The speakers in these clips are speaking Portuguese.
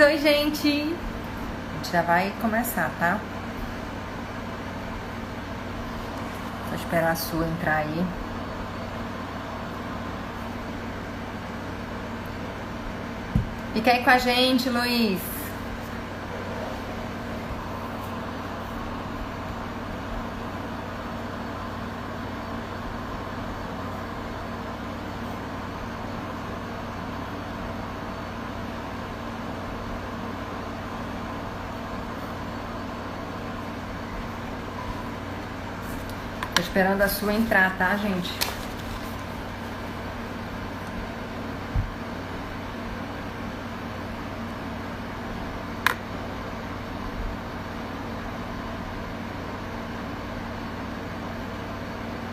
oi, gente! A gente já vai começar, tá? Vou esperar a sua entrar aí. Fica aí com a gente, Luiz! Tô esperando a sua entrar, tá, gente?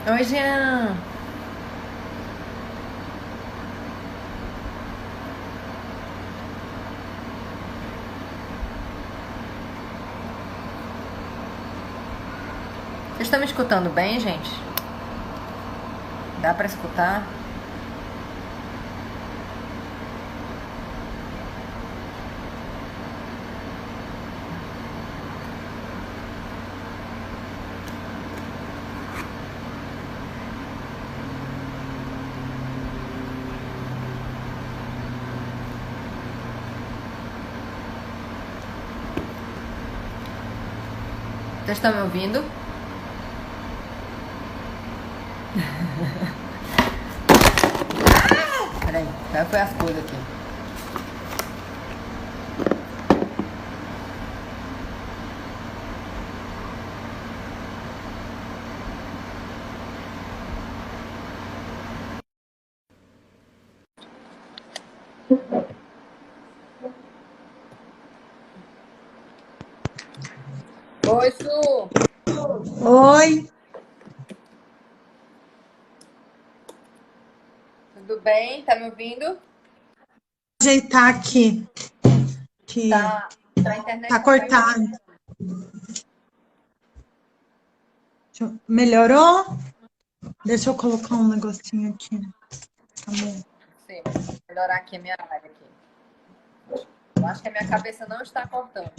Oi, Jean! Vocês estão me escutando bem, gente? Dá pra escutar? Vocês estão me ouvindo? Peraí, qual foi as coisas aqui? Oi, Su! Oi, Tudo bem? Tá me ouvindo? ajeitar aqui, que Tá. A internet tá tá meio ruim. cortado. Melhorou? Deixa eu colocar um negocinho aqui. Tá bom. Sim, vou melhorar aqui a minha área aqui. Eu acho que a minha cabeça não está cortando.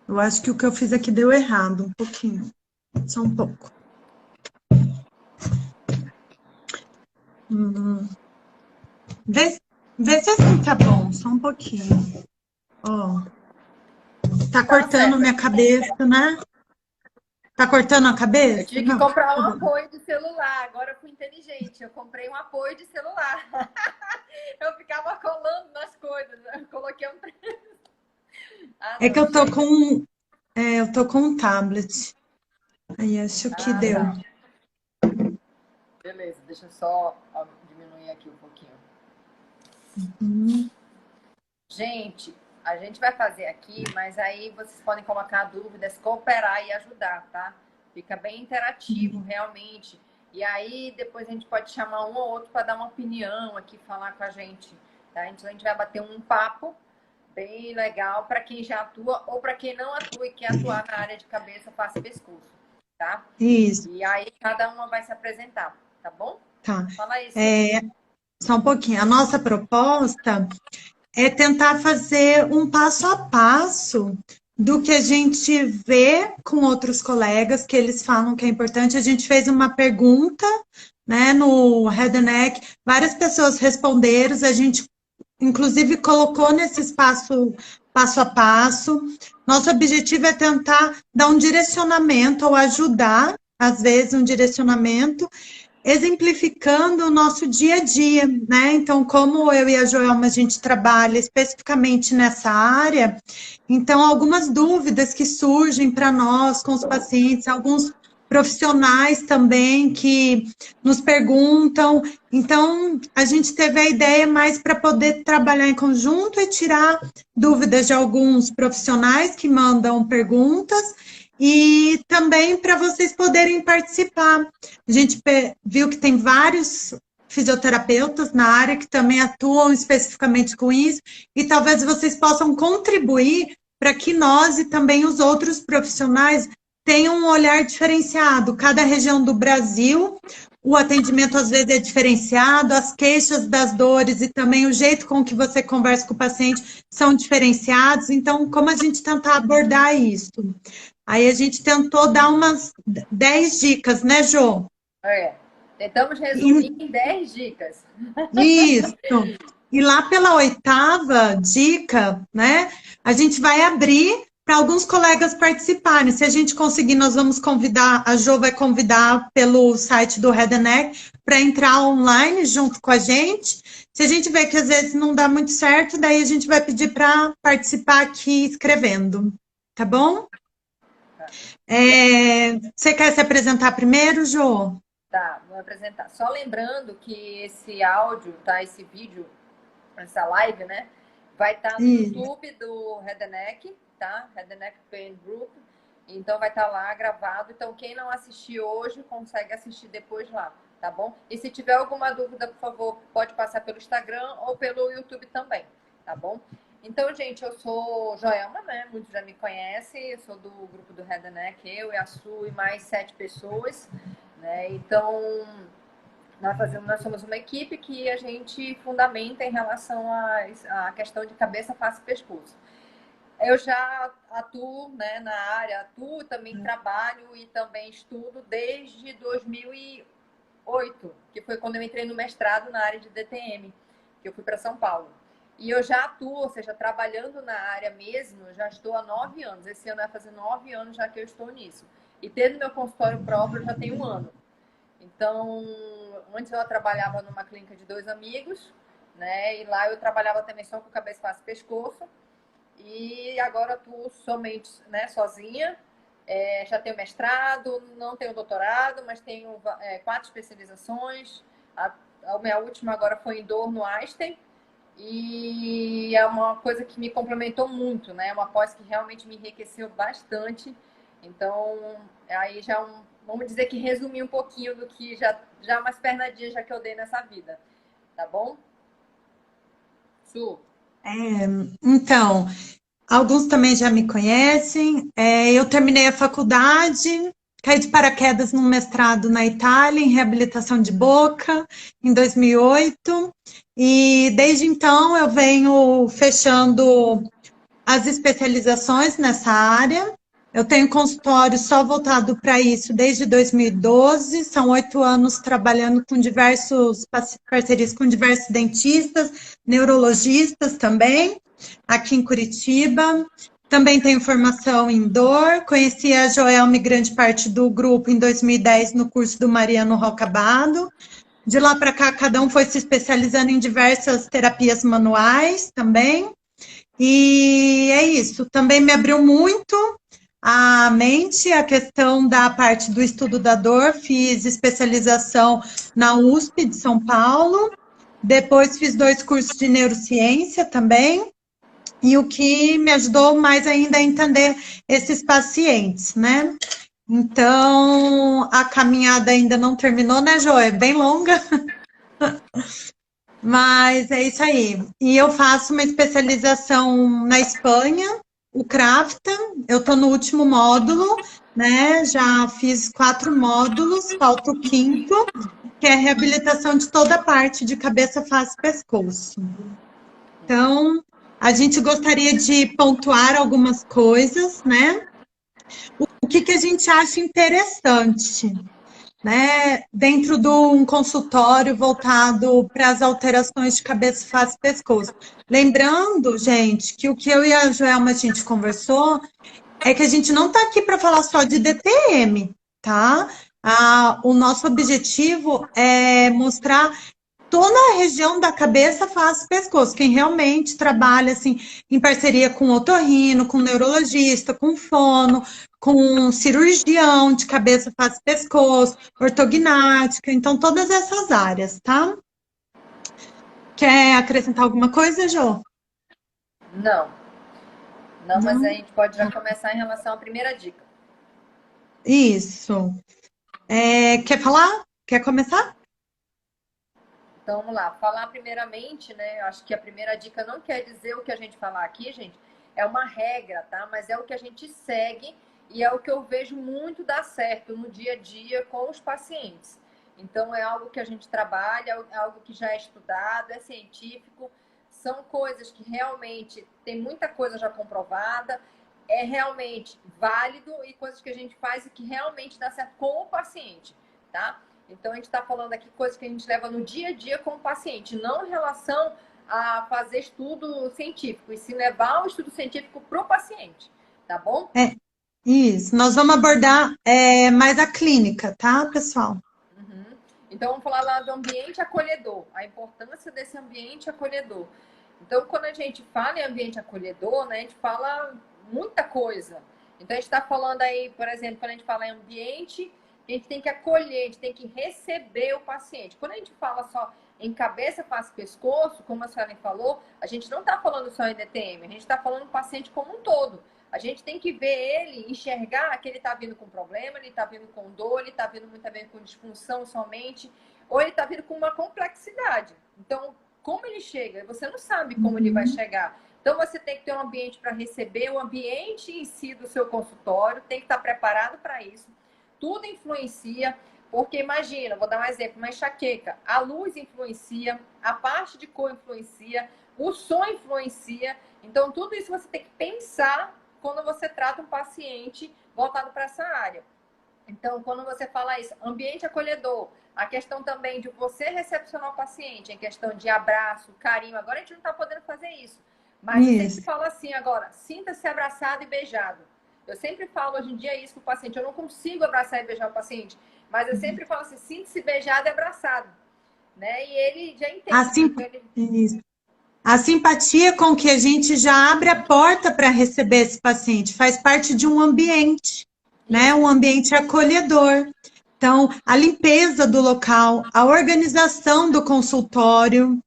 Eu acho que o que eu fiz aqui deu errado, um pouquinho. Só um pouco. Vê se assim tá bom, só um pouquinho. Ó, tá Tá cortando certo. minha cabeça, né? Tá cortando a Eu cabeça? tive que Não, comprar tá um bom. apoio de celular. Agora eu fui inteligente. Eu comprei um apoio de celular. Eu ficava colando nas coisas. Eu coloquei um. Ah, É que não, chega. eu tô com um tablet. Aí acho que Ah, deu. tá. Beleza, deixa eu só diminuir aqui um pouquinho. Hum. Gente, a gente vai fazer aqui, mas aí vocês podem colocar dúvidas, cooperar e ajudar, tá? Fica bem interativo, realmente. E aí depois a gente pode chamar um ou outro para dar uma opinião aqui, falar com a gente, tá? Então a gente vai bater um papo bem legal para quem já atua ou para quem não atua e quer atuar na área de cabeça, face e pescoço, tá? Isso, E aí cada uma vai se apresentar, tá bom? tá. Fala isso. É, só um pouquinho. A nossa proposta é tentar fazer um passo a passo do que a gente vê com outros colegas, que eles falam que é importante. A gente fez uma pergunta, né, no Head and Neck, várias pessoas responderam, a gente inclusive colocou nesse espaço passo a passo. Nosso objetivo é tentar dar um direcionamento ou ajudar, às vezes, um direcionamento exemplificando o nosso dia a dia, né? Então, como eu e a Joelma, a gente trabalha especificamente nessa área, então, algumas dúvidas que surgem para nós com os pacientes, alguns profissionais também que nos perguntam. Então, a gente teve a ideia mais para poder trabalhar em conjunto e tirar dúvidas de alguns profissionais que mandam perguntas e também para vocês poderem participar. A gente viu que tem vários fisioterapeutas na área que também atuam especificamente com isso, e talvez vocês possam contribuir para que nós e também os outros profissionais tem um olhar diferenciado. Cada região do Brasil, o atendimento às vezes é diferenciado, as queixas das dores e também o jeito com que você conversa com o paciente são diferenciados. Então, como a gente tentar abordar isso? Aí a gente tentou dar umas 10 dicas, né, Jô? É. Tentamos resumir em 10 dicas. Isso. E lá pela oitava dica, né, a gente vai abrir para alguns colegas participarem. Se a gente conseguir, nós vamos convidar, a Jo vai convidar pelo site do Head and Neck para entrar online junto com a gente. Se a gente vê que às vezes não dá muito certo, daí a gente vai pedir para participar aqui escrevendo. Tá bom? Você quer se apresentar primeiro, Jo? Tá, vou apresentar. Só lembrando que esse áudio, tá? Esse vídeo, essa live, né? Vai estar no YouTube do Redneck, tá? Redneck Pain Group. Então vai estar lá gravado. Então quem não assistiu hoje consegue assistir depois lá, tá bom? E se tiver alguma dúvida, por favor, pode passar pelo Instagram ou pelo YouTube também, tá bom? Então, gente, eu sou Joelma, né? Muitos já me conhecem. Eu sou do grupo do Redneck, eu e a Su e mais 7 pessoas, né? Então, nós somos uma equipe que a gente fundamenta em relação à questão de cabeça, face e pescoço. Eu já atuo, né, na área, atuo, também trabalho e também estudo desde 2008, que foi quando eu entrei no mestrado na área de DTM, que eu fui para São Paulo. E eu já atuo, ou seja, trabalhando na área mesmo, eu já estou há 9 anos. Esse ano vai fazer 9 anos já que eu estou nisso. E tendo meu consultório próprio, eu já tenho 1 ano. Então, antes eu trabalhava numa clínica de 2 amigos, né? E lá eu trabalhava também só com cabeça, face e pescoço. E agora atuo somente, né, sozinha. Já tenho mestrado, não tenho doutorado, mas tenho 4 especializações. A minha última agora foi em dor no Einstein. E é uma coisa que me complementou muito, né? Uma pós que realmente me enriqueceu bastante. Então, aí já vamos dizer que resumi um pouquinho do que já umas pernadinhas já que eu dei nessa vida, tá bom? Su? Então, alguns também já me conhecem. Eu terminei a faculdade, caí de paraquedas num mestrado na Itália, em reabilitação de boca, em 2008. E desde então eu venho fechando as especializações nessa área. Eu tenho consultório só voltado para isso desde 2012. São 8 anos trabalhando com diversos parcerias com diversos dentistas, neurologistas também, aqui em Curitiba. Também tenho formação em dor. Conheci a Joelme, grande parte do grupo, em 2010, no curso do Mariano Rocabado. De lá para cá, cada um foi se especializando em diversas terapias manuais também. E é isso. Também me abriu muito a mente a questão da parte do estudo da dor. Fiz especialização na USP de São Paulo. Depois fiz 2 cursos de neurociência também. E o que me ajudou mais ainda a entender esses pacientes, né? Então, a caminhada ainda não terminou, né, Jo? É bem longa. Mas é isso aí. E eu faço uma especialização na Espanha, o CRAFTA. Eu estou no último módulo, né? Já fiz 4 módulos, falta o quinto, que é a reabilitação de toda a parte de cabeça, face e pescoço. Então, a gente gostaria de pontuar algumas coisas, né? O que a gente acha interessante, né, dentro de um consultório voltado para as alterações de cabeça, face e pescoço. Lembrando, gente, que o que eu e a Joelma a gente conversou é que a gente não está aqui para falar só de DTM, tá? O nosso objetivo é mostrar toda a região da cabeça, face e pescoço. Quem realmente trabalha assim em parceria com otorrino, com neurologista, com fono, com cirurgião de cabeça, face e pescoço, ortognática, então todas essas áreas, tá? Quer acrescentar alguma coisa, Jo? Não. Não, mas a Não? gente pode já começar em relação à primeira dica. Isso. Quer falar? Quer começar? Então, vamos lá. Falar primeiramente, né? Eu acho que a primeira dica não quer dizer o que a gente falar aqui, gente. É uma regra, tá? Mas é o que a gente segue e é o que eu vejo muito dar certo no dia a dia com os pacientes. Então, é algo que a gente trabalha, é algo que já é estudado, é científico, são coisas que realmente tem muita coisa já comprovada, é realmente válido e coisas que a gente faz e que realmente dá certo com o paciente, tá? Então, a gente está falando aqui coisas que a gente leva no dia a dia com o paciente, não em relação a fazer estudo científico, e sim levar o estudo científico para o paciente, tá bom? É, isso. Nós vamos abordar mais a clínica, tá, pessoal? Uhum. Então, vamos falar lá do ambiente acolhedor, a importância desse ambiente acolhedor. Então, quando a gente fala em ambiente acolhedor, né, a gente fala muita coisa. Então, a gente está falando aí, por exemplo, quando a gente fala em ambiente, a gente tem que acolher, a gente tem que receber o paciente. Quando a gente fala só em cabeça, face e pescoço, como a senhora falou, a gente não está falando só em DTM, a gente está falando do paciente como um todo. A gente tem que ver ele, enxergar que ele está vindo com problema, ele está vindo com dor, ele está vindo muitas vezes com disfunção somente, ou ele está vindo com uma complexidade. Então, como ele chega? Você não sabe como ele vai chegar. Então, você tem que ter um ambiente para receber, o ambiente em si do seu consultório, tem que estar preparado para isso. Tudo influencia, porque imagina, vou dar um exemplo, uma enxaqueca. A luz influencia, a parte de cor influencia, o som influencia. Então, tudo isso você tem que pensar quando você trata um paciente voltado para essa área. Então, quando você fala isso, ambiente acolhedor, a questão também de você recepcionar o paciente, em questão de abraço, carinho. Agora a gente não está podendo fazer isso. Mas eu sempre falo assim agora, sinta-se abraçado e beijado. Eu sempre falo hoje em dia isso para o paciente. Eu não consigo abraçar e beijar o paciente, mas eu sempre falo assim, sinta-se beijado e abraçado. Né? E ele já entende. Isso. A simpatia com que a gente já abre a porta para receber esse paciente faz parte de um ambiente, né? Um ambiente acolhedor. Então, a limpeza do local, a organização do consultório.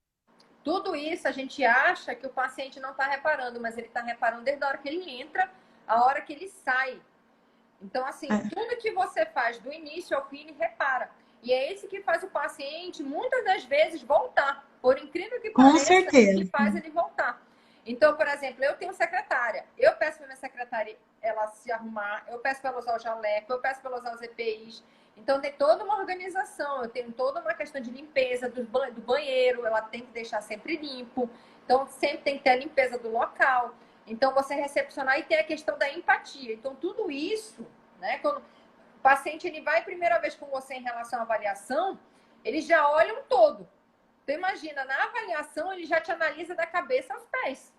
Tudo isso a gente acha que o paciente não está reparando, mas ele está reparando desde a hora que ele entra, a hora que ele sai. Então, assim, tudo que você faz do início ao fim, ele repara. E é esse que faz o paciente, muitas das vezes, voltar. Por incrível que pareça, Com certeza. que faz ele voltar. Então, por exemplo, eu tenho secretária. Eu peço para minha secretária ela se arrumar, eu peço para ela usar o jaleco, eu peço para ela usar os EPIs. Então, tem toda uma organização, eu tenho toda uma questão de limpeza do banheiro, ela tem que deixar sempre limpo. Então, sempre tem que ter a limpeza do local. Então, você recepcionar e tem a questão da empatia. Então, tudo isso, né? Quando o paciente ele vai a primeira vez com você em relação à avaliação, ele já olha um todo. Então, imagina, na avaliação, ele já te analisa da cabeça aos pés.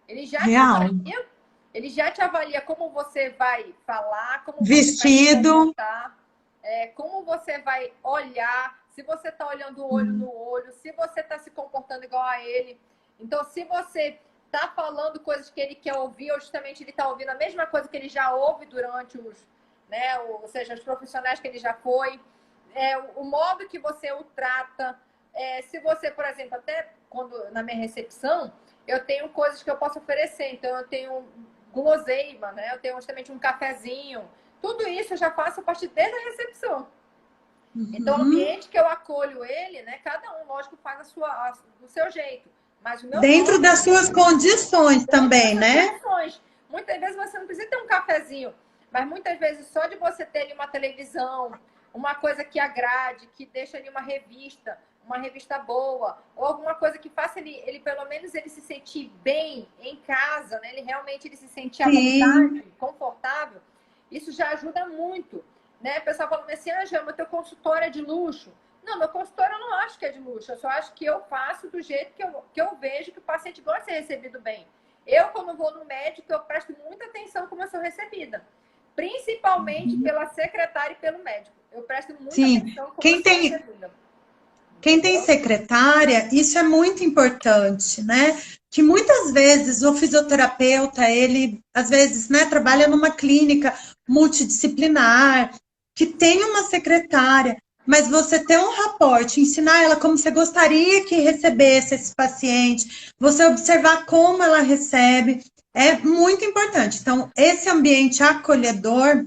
Ele já te avalia, ele já te avalia como você vai falar, como vestido, você vai como você vai olhar, se você está olhando o olho no olho, se você está se comportando igual a ele. Então, se você está falando coisas que ele quer ouvir, ou justamente ele está ouvindo a mesma coisa que ele já ouve durante os, né, ou seja, os profissionais que ele já foi, o modo que você o trata. Se você, por exemplo, até quando na minha recepção, eu tenho coisas que eu posso oferecer. Então, eu tenho guloseima, né? Eu tenho justamente um cafezinho. Tudo isso eu já faço a partir desde a recepção. Então, o ambiente que eu acolho ele, né? Cada um, lógico, faz do seu jeito. Mas o meu dentro das suas condições também, né? Muitas vezes você não precisa ter um cafezinho, mas muitas vezes só de você ter ali uma televisão, uma coisa que agrade, que deixa ali uma revista boa, ou alguma coisa que faça ele pelo menos ele se sentir bem em casa, né? Ele se sentir à vontade, confortável. Isso já ajuda muito, né? O pessoal fala assim, Jama, teu consultório é de luxo. Não, meu consultório eu não acho que é de luxo, eu só acho que eu faço do jeito que eu vejo que o paciente gosta de ser recebido bem. Eu, quando vou no médico, eu presto muita atenção como eu sou recebida. Principalmente pela secretária e pelo médico. Eu presto muita atenção como eu sou recebida. Quem tem secretária, isso é muito importante, né? Que muitas vezes o fisioterapeuta, ele, às vezes, né, trabalha numa clínica multidisciplinar, que tem uma secretária, mas você ter um raporte, ensinar ela como você gostaria que recebesse esse paciente, você observar como ela recebe, é muito importante. Então, esse ambiente acolhedor,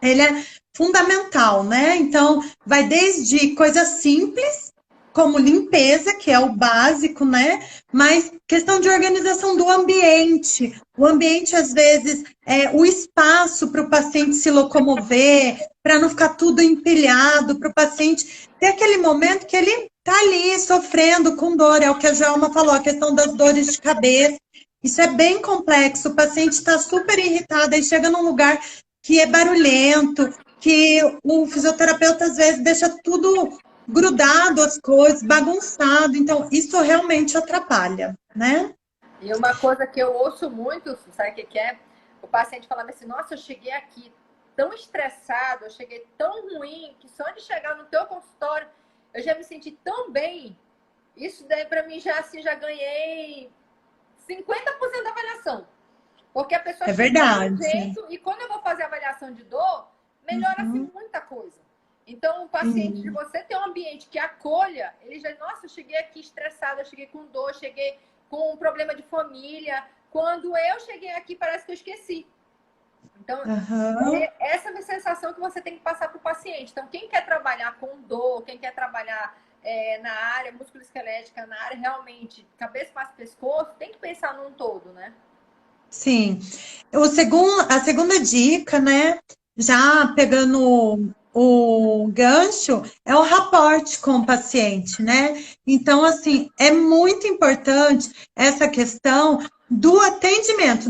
ele é fundamental, né? Então, vai desde coisas simples, como limpeza, que é o básico, né? Mas questão de organização do ambiente. O ambiente, às vezes, é o espaço para o paciente se locomover, para não ficar tudo empilhado, para o paciente ter aquele momento que ele está ali sofrendo com dor. É o que a Joelma falou, a questão das dores de cabeça. Isso é bem complexo. O paciente está super irritado, aí chega num lugar que é barulhento, que o fisioterapeuta, às vezes, deixa tudo grudado, as coisas, bagunçado. Então, isso realmente atrapalha, né? E uma coisa que eu ouço muito, sabe o que é? O paciente falando assim, nossa, eu cheguei aqui tão estressado, eu cheguei tão ruim, que só de chegar no teu consultório, eu já me senti tão bem. Isso daí, para mim, já, assim, já ganhei 50% da avaliação. Porque a pessoa É verdade. jeito, e quando eu vou fazer a avaliação de dor, melhora assim muita coisa. Então, o paciente, de você ter um ambiente que acolha, ele já, nossa, eu cheguei aqui estressado, eu cheguei com dor, cheguei com um problema de família. Quando eu cheguei aqui, parece que eu esqueci. Então, essa é a sensação que você tem que passar para o paciente. Então, quem quer trabalhar com dor, quem quer trabalhar na área musculoesquelética, na área realmente cabeça, face, pescoço, tem que pensar num todo, né? Sim. A segunda dica, né? Já pegando o gancho, é o raporte com o paciente, né? Então, assim, é muito importante essa questão do atendimento,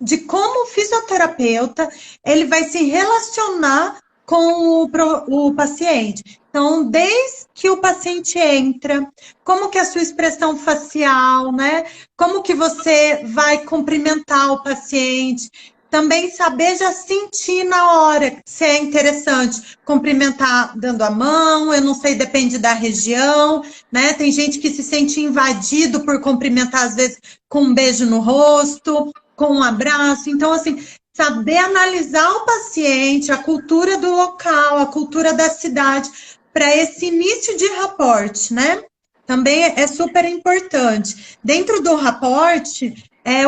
de como o fisioterapeuta ele vai se relacionar com o paciente. Então, desde que o paciente entra, como que é a sua expressão facial, né? Como que você vai cumprimentar o paciente? Também saber já sentir na hora se é interessante cumprimentar dando a mão, eu não sei, depende da região, né? Tem gente que se sente invadido por cumprimentar, às vezes, com um beijo no rosto, com um abraço. Então, assim, saber analisar o paciente, a cultura do local, a cultura da cidade, para esse início de raporte, né? Também é super importante. Dentro do raporte,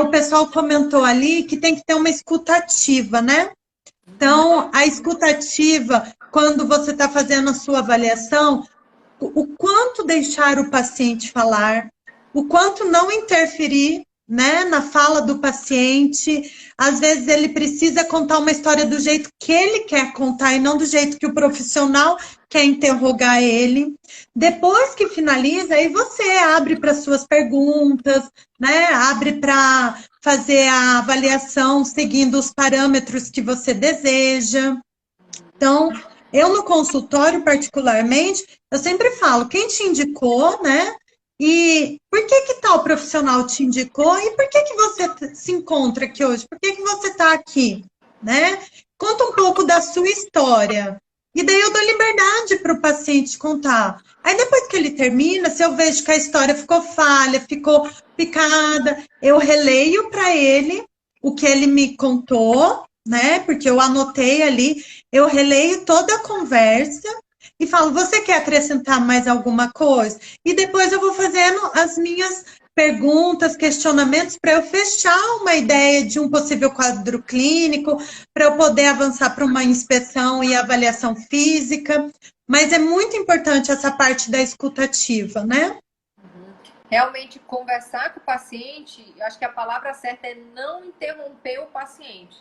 o pessoal comentou ali que tem que ter uma escutativa, né? Então, a escutativa, quando você está fazendo a sua avaliação, o quanto deixar o paciente falar, o quanto não interferir, né, na fala do paciente. Às vezes ele precisa contar uma história do jeito que ele quer contar e não do jeito que o profissional quer interrogar ele. Depois que finaliza, aí você abre para suas perguntas, né, abre para fazer a avaliação seguindo os parâmetros que você deseja. Então, eu no consultório, particularmente, eu sempre falo, quem te indicou, né? E por que tal profissional te indicou? E por que você se encontra aqui hoje? Por que você está aqui, né? Conta um pouco da sua história. E daí eu dou liberdade para o paciente contar. Aí depois que ele termina, se eu vejo que a história ficou falha, ficou picada, eu releio para ele o que ele me contou, né? Porque eu anotei ali, eu releio toda a conversa e falo, você quer acrescentar mais alguma coisa? E depois eu vou fazendo as minhas perguntas, questionamentos para eu fechar uma ideia de um possível quadro clínico, para eu poder avançar para uma inspeção e avaliação física. Mas é muito importante essa parte da escutativa, né? Realmente conversar com o paciente, eu acho que a palavra certa é não interromper o paciente.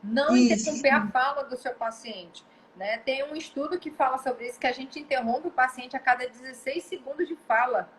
Não interromper a fala do seu paciente. Né? Tem um estudo que fala sobre isso, que a gente interrompe o paciente a cada 16 segundos de fala.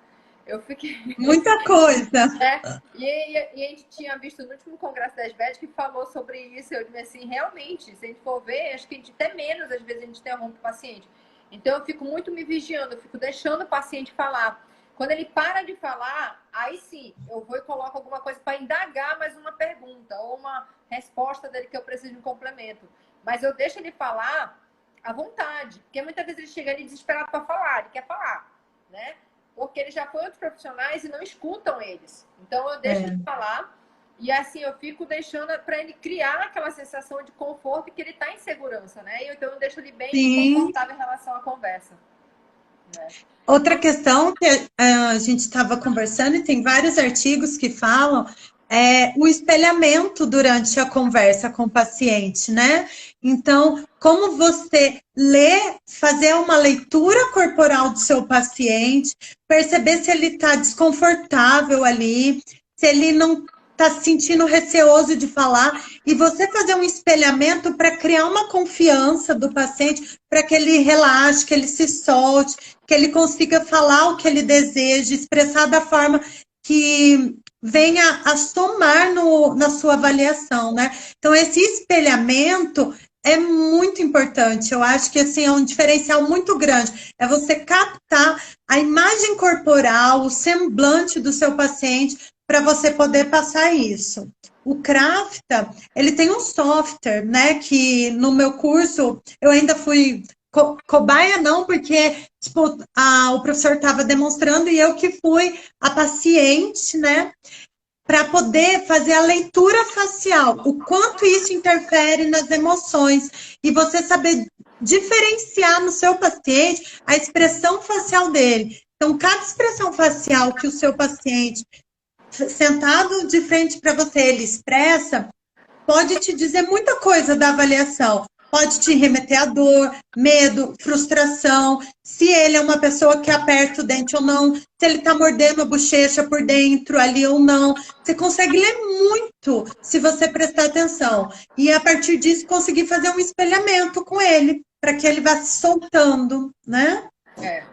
Eu fiquei... Muita coisa. Né? E a gente tinha visto no último congresso da SBED que falou sobre isso. Eu disse assim, realmente, se a gente for ver, acho que a gente até menos, às vezes, a gente interrompe o paciente. Então, eu fico muito me vigiando, eu fico deixando o paciente falar. Quando ele para de falar, aí sim, eu vou e coloco alguma coisa para indagar mais uma pergunta ou uma resposta dele que eu preciso de um complemento. Mas eu deixo ele falar à vontade, porque muitas vezes ele chega ali desesperado para falar, ele quer falar, né? Porque ele já foi outros profissionais e não escutam eles. Então eu deixo ele falar e assim eu fico deixando para ele criar aquela sensação de conforto e que ele está em segurança, né? E então eu deixo ele bem confortável em relação à conversa. Né? Outra questão que a gente estava conversando, e tem vários artigos que falam, é o espelhamento durante a conversa com o paciente, né? Então, como você ler, fazer uma leitura corporal do seu paciente, perceber se ele está desconfortável ali, se ele não está se sentindo receoso de falar, e você fazer um espelhamento para criar uma confiança do paciente, para que ele relaxe, que ele se solte, que ele consiga falar o que ele deseja, expressar da forma que venha a somar na sua avaliação, né? Então, esse espelhamento é muito importante. Eu acho que assim, é um diferencial muito grande. É você captar a imagem corporal, o semblante do seu paciente, para você poder passar isso. O Crafta, ele tem um software, né, que no meu curso eu ainda fui cobaia não, porque tipo, o professor estava demonstrando e eu que fui a paciente, né, para poder fazer a leitura facial, o quanto isso interfere nas emoções, e você saber diferenciar no seu paciente a expressão facial dele. Então, cada expressão facial que o seu paciente, sentado de frente para você, ele expressa, pode te dizer muita coisa da avaliação. Pode te remeter a dor, medo, frustração, se ele é uma pessoa que aperta o dente ou não, se ele está mordendo a bochecha por dentro ali ou não. Você consegue ler muito se você prestar atenção. E a partir disso conseguir fazer um espelhamento com ele, para que ele vá se soltando, né? É.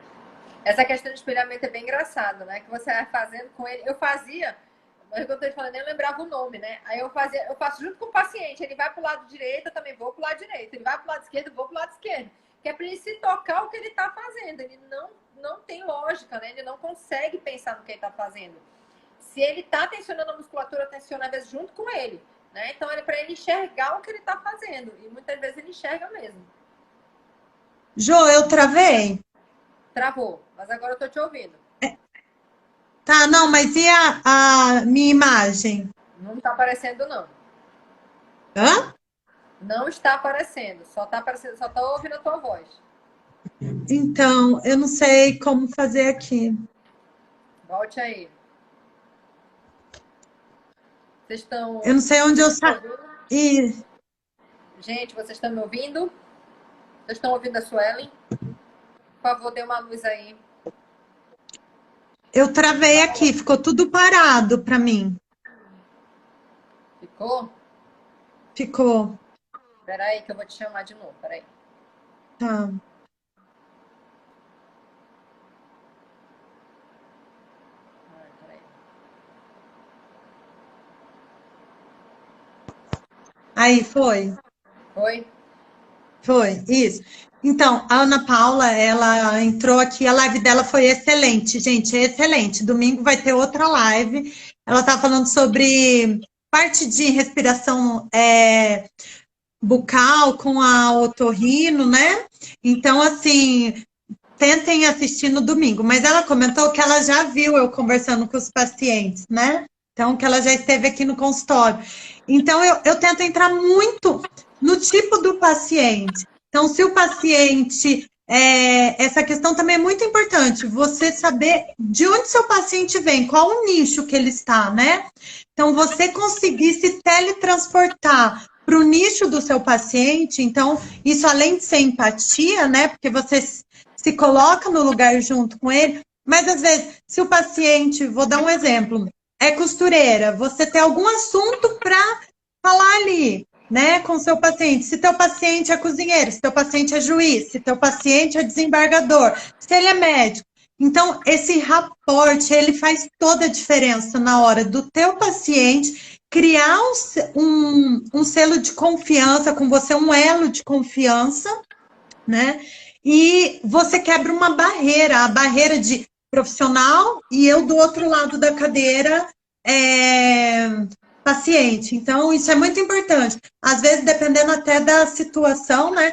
Essa questão de espelhamento é bem engraçado, né? Que você vai fazendo com ele. Eu fazia, mas eu tô te falando, eu lembrava o nome, né? Aí eu faço junto com o paciente. Ele vai pro lado direito, eu também vou pro lado direito. Ele vai pro lado esquerdo, eu vou pro lado esquerdo. Que é para ele se tocar o que ele tá fazendo. Ele não tem lógica, né? Ele não consegue pensar no que ele tá fazendo. Se ele tá tensionando a musculatura, tensiona às vezes junto com ele, né? Então é para ele enxergar o que ele tá fazendo. E muitas vezes ele enxerga mesmo. Jô, eu travei? Travou, mas agora eu tô te ouvindo. Tá, não, mas e a minha imagem? Não tá aparecendo, não. Hã? Não está aparecendo, só tá aparecendo, só tô ouvindo a tua voz. Então, eu não sei como fazer aqui. Volte aí. Vocês estão... Eu não sei onde eu saí. Gente, vocês estão me ouvindo? Vocês estão ouvindo a Suelen? Por favor, dê uma luz aí. Eu travei aqui, ficou tudo parado para mim. Ficou? Ficou. Espera aí que eu vou te chamar de novo, espera aí. Tá. Aí, foi? Oi? Foi, isso. Então, a Ana Paula, ela entrou aqui, a live dela foi excelente, gente, excelente. Domingo vai ter outra live. Ela tá falando sobre parte de respiração bucal com a otorrino, né? Então, assim, tentem assistir no domingo. Mas ela comentou que ela já viu eu conversando com os pacientes, né? Então, que ela já esteve aqui no consultório. Então, eu tento entrar muito no tipo do paciente. Então, se o paciente... essa questão também é muito importante, você saber de onde seu paciente vem, qual o nicho que ele está, né? Então, você conseguir se teletransportar para o nicho do seu paciente, então, isso além de ser empatia, né? Porque você se coloca no lugar junto com ele, mas às vezes, se o paciente, vou dar um exemplo, é costureira, você tem algum assunto para falar ali, né, com seu paciente. Se teu paciente é cozinheiro, se teu paciente é juiz, se teu paciente é desembargador, se ele é médico. Então, esse raporte, ele faz toda a diferença na hora do teu paciente criar um selo de confiança com você, um elo de confiança, né? E você quebra uma barreira, a barreira de profissional e eu do outro lado da cadeira, paciente. Então, isso é muito importante. Às vezes, dependendo até da situação, né?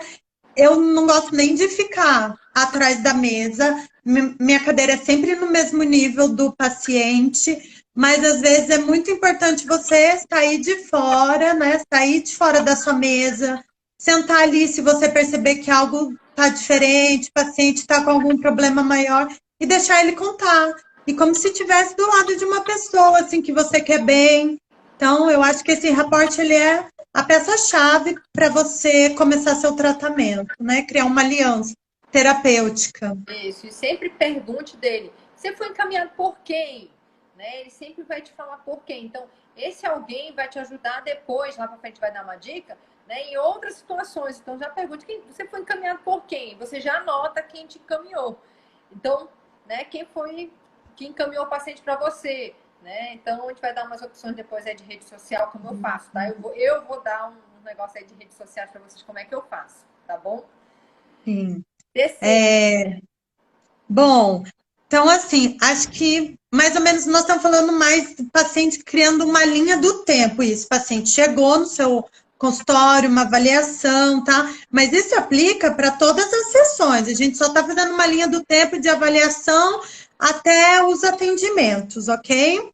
Eu não gosto nem de ficar atrás da mesa. Minha cadeira é sempre no mesmo nível do paciente, mas às vezes é muito importante você sair de fora, né? Sair de fora da sua mesa, sentar ali se você perceber que algo está diferente, o paciente está com algum problema maior, e deixar ele contar. E como se estivesse do lado de uma pessoa, assim, que você quer bem. Então, eu acho que esse raporte, ele é a peça-chave para você começar seu tratamento, né? Criar uma aliança terapêutica. Isso, e sempre pergunte dele, você foi encaminhado por quem? Né? Ele sempre vai te falar por quem. Então, esse alguém vai te ajudar depois, lá para frente vai dar uma dica, né? Em outras situações. Então, já pergunte, você foi encaminhado por quem? Você já anota quem te encaminhou. Então, né, quem foi que encaminhou o paciente para você? Né? Então, a gente vai dar umas opções depois aí de rede social, como eu faço, tá? Eu vou dar um negócio aí de redes sociais para vocês, como é que eu faço, tá bom? Sim. Terceiro. Bom, então assim, acho que mais ou menos nós estamos falando mais do paciente criando uma linha do tempo. Isso, o paciente chegou no seu consultório, uma avaliação, tá? Mas isso aplica para todas as sessões. A gente só está fazendo uma linha do tempo de avaliação até os atendimentos, ok?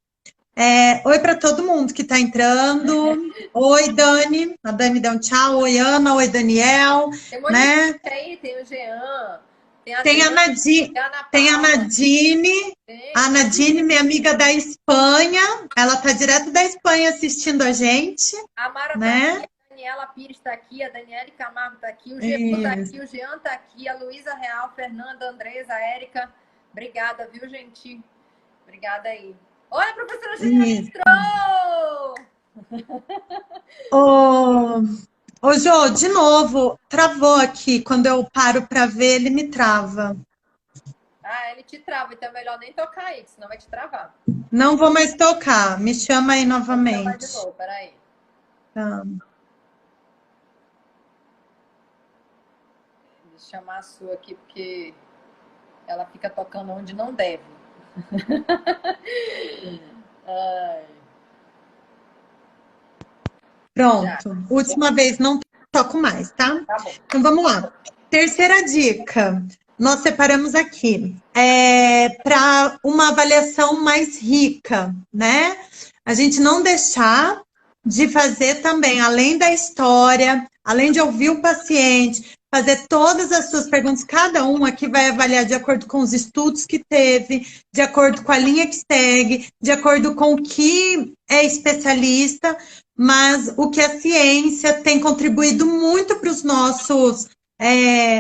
Oi para todo mundo que está entrando. Oi, Dani. A Dani deu um tchau. Oi, Ana. Oi, Daniel. Tem um monte Né? de gente aí, tem o Jean, tem a Tem a Dani, Nadine, tem a Ana tem a Paula, Nadine, a Nadine, minha amiga da Espanha. Ela está direto da Espanha assistindo a gente, a Mara tá né? aqui, a Daniela Pires está aqui, a Daniele Camargo está aqui, o Jean está aqui, o Jean está aqui, a Luísa Real, Fernanda, Andresa, a Érica. Obrigada, viu, gente? Obrigada aí. Olha, a professora Juliana entrou! Ô, Jô, de novo, travou aqui. Quando eu paro para ver, ele me trava. Ah, ele te trava, então é melhor nem tocar aí, senão vai te travar. Não vou mais tocar. Me chama aí Vou chamar de novamente. novo, peraí. Tá. Deixa eu chamar a sua aqui, porque ela fica tocando onde não deve. Ai. Pronto. Última vez, não toco mais, tá? Tá bom. Então vamos lá. Terceira dica. Nós separamos aqui para uma avaliação mais rica, né? A gente não deixar de fazer também, além da história, além de ouvir o paciente, fazer todas as suas perguntas. Cada um aqui vai avaliar de acordo com os estudos que teve, de acordo com a linha que segue, de acordo com o que é especialista, mas o que a ciência tem contribuído muito para os nossos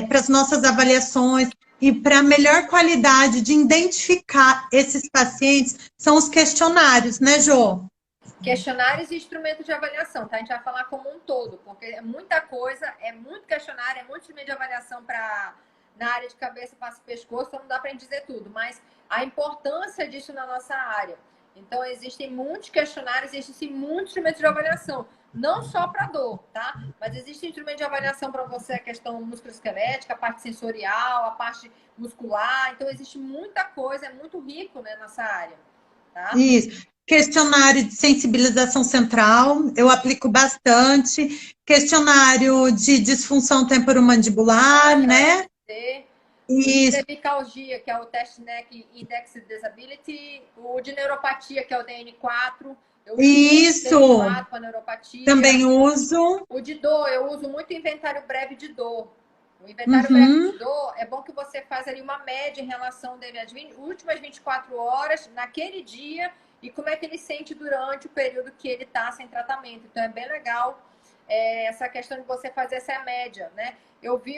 para as nossas avaliações e para a melhor qualidade de identificar esses pacientes são os questionários, né, Jô? Questionários e instrumentos de avaliação, tá? A gente vai falar como um todo, porque é muita coisa, é muito questionário, é muito instrumento de avaliação para na área de cabeça, passo e pescoço, então não dá para gente dizer tudo, mas a importância disso na nossa área. Então, existem muitos questionários, existem muitos instrumentos de avaliação. Não só para dor, tá? Mas existe instrumento de avaliação para você, a questão musculoesquelética, a parte sensorial, a parte muscular. Então, existe muita coisa, é muito rico, né, nessa área. Tá? Isso. Questionário de sensibilização central, eu aplico bastante. Questionário de disfunção temporomandibular, né? Isso. Cervicalgia, que é o teste NEC Index Disability. O de neuropatia, que é o DN4. Eu uso isso! O DN4 para neuropatia. Também uso. O de dor, eu uso muito inventário breve de dor. O inventário breve de dor, é bom que você faz ali uma média em relação dele às últimas 24 horas, naquele dia, e como é que ele sente durante o período que ele está sem tratamento. Então, é bem legal essa questão de você fazer essa média, né? Eu vi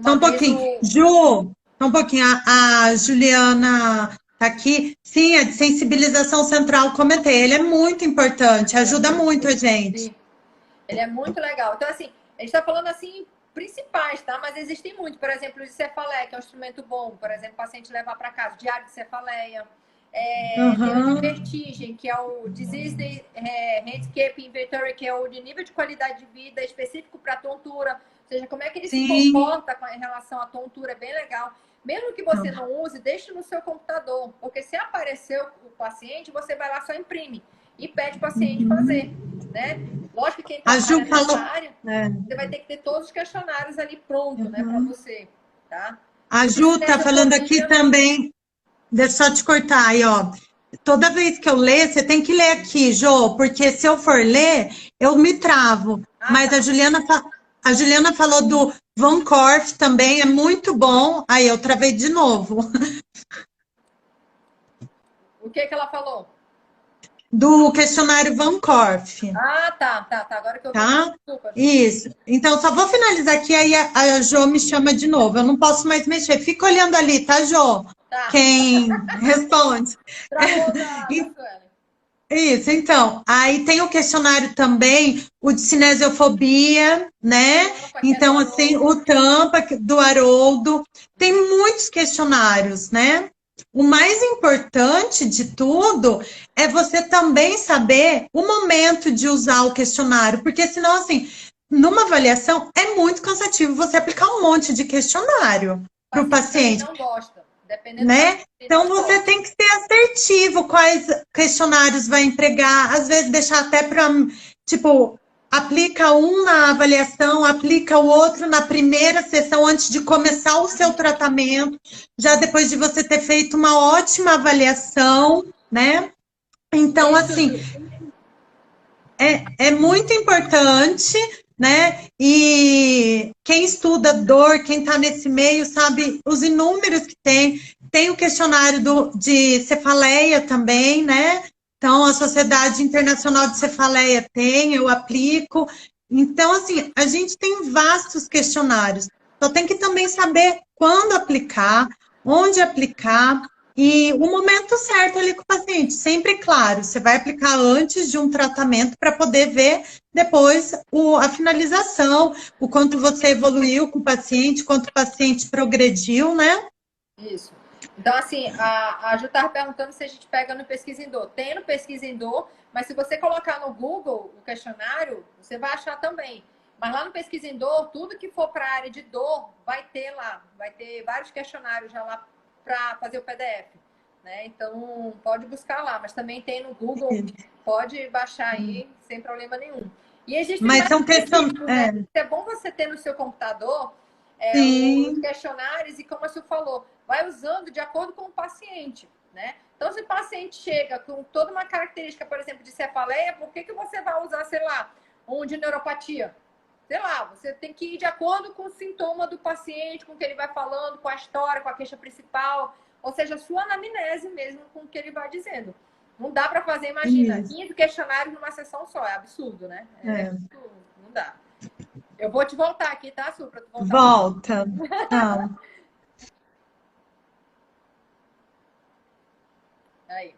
Só um pouquinho. Ju, só um pouquinho. A Juliana tá aqui. Sim, a de sensibilização central, comentei. Ele é muito importante, ajuda muito a gente. Sim. Ele é muito legal. Então, assim, a gente está falando assim principais, tá? Mas existem muitos. Por exemplo, o de cefaleia, que é um instrumento bom. Por exemplo, o paciente levar para casa. Diário de cefaleia. Tem o de vertigem, que é o Disease Handscape Inventory, que é o de nível de qualidade de vida específico para tontura. Ou seja, como é que ele se comporta em relação à tontura. É bem legal. Mesmo que você não use, deixe no seu computador. Porque se aparecer o paciente, você vai lá, só imprime. E pede o paciente fazer, né? Lógico que quem trabalha nessa área, você vai ter que ter todos os questionários ali prontos, né, para você, tá? A Ju tá falando aqui também, deixa eu só te cortar aí, ó. Toda vez que eu ler, você tem que ler aqui, Jô, porque se eu for ler, eu me travo. Mas a Juliana falou do Von Korff também, é muito bom. Aí eu travei de novo. O que ela falou? do questionário Van Corf, Ah, tá. Agora que eu vi. tá? Desculpa. Isso. Então, só vou finalizar aqui, aí a Jo me chama de novo. Eu não posso mais mexer. Fica olhando ali, tá, Jo? Tá. Quem responde. Travou da Suelen. Isso, então, aí tem o questionário também, o de cinesiofobia, né? Tampa, que é do Então, assim, Haroldo. o Tampa, do Haroldo, tem muitos questionários, né? O mais importante de tudo é você também saber o momento de usar o questionário, porque senão, assim, numa avaliação é muito cansativo você aplicar um monte de questionário O para o paciente também paciente, não gosta. Dependendo do né? paciente, ele Então não você gosta. tem que ser assertivo, quais questionários vai empregar, às vezes deixar até para, tipo, aplica um na avaliação, aplica o outro na primeira sessão antes de começar o seu tratamento, já depois de você ter feito uma ótima avaliação, né? Então, Isso, assim, Ju. é muito importante, né? E quem estuda dor, quem está nesse meio, sabe os inúmeros que tem. Tem o questionário de cefaleia também, né? Então, a Sociedade Internacional de Cefaleia tem, eu aplico. Então, assim, a gente tem vastos questionários. Só tem que também saber quando aplicar, onde aplicar, e o momento certo ali com o paciente, sempre claro, você vai aplicar antes de um tratamento para poder ver depois a finalização, o quanto você evoluiu com o paciente, quanto o paciente progrediu, né? Isso. Então, assim, a Ju estava perguntando se a gente pega no Pesquisa em Dor. Tem no Pesquisa em Dor, mas se você colocar no Google o questionário, você vai achar também. Mas lá no Pesquisa em Dor, tudo que for para a área de dor, vai ter lá. Vai ter vários questionários já lá para fazer o PDF. Né? Então, pode buscar lá. Mas também tem no Google, pode baixar aí, sem problema nenhum. E existem Mas mais são questões. específicos, né? É bom você ter no seu computador os Sim, questionários e, como a Su falou, vai usando de acordo com o paciente, né? Então, se o paciente chega com toda uma característica, por exemplo, de cefaleia, por que você vai usar, sei lá, um de neuropatia? Sei lá, você tem que ir de acordo com o sintoma do paciente, com o que ele vai falando, com a história, com a queixa principal, ou seja, a sua anamnese mesmo com o que ele vai dizendo. Não dá para fazer, imagina, isso. 15 questionários numa sessão só, é absurdo, né? É. Não dá. Eu vou te voltar aqui, tá, Su? Pra tu voltar. Volta. Tá. Aí.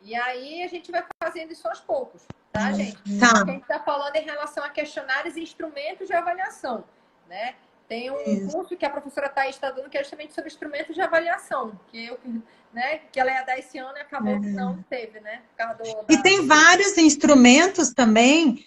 E aí a gente vai fazendo isso aos poucos, tá, gente? Tá. O que a gente está falando em relação a questionários e instrumentos de avaliação, né? Tem um curso que a professora Thaís está dando que é justamente sobre instrumentos de avaliação, que ela ia dar esse ano e acabou que não teve, né? Por causa E tem vários instrumentos também,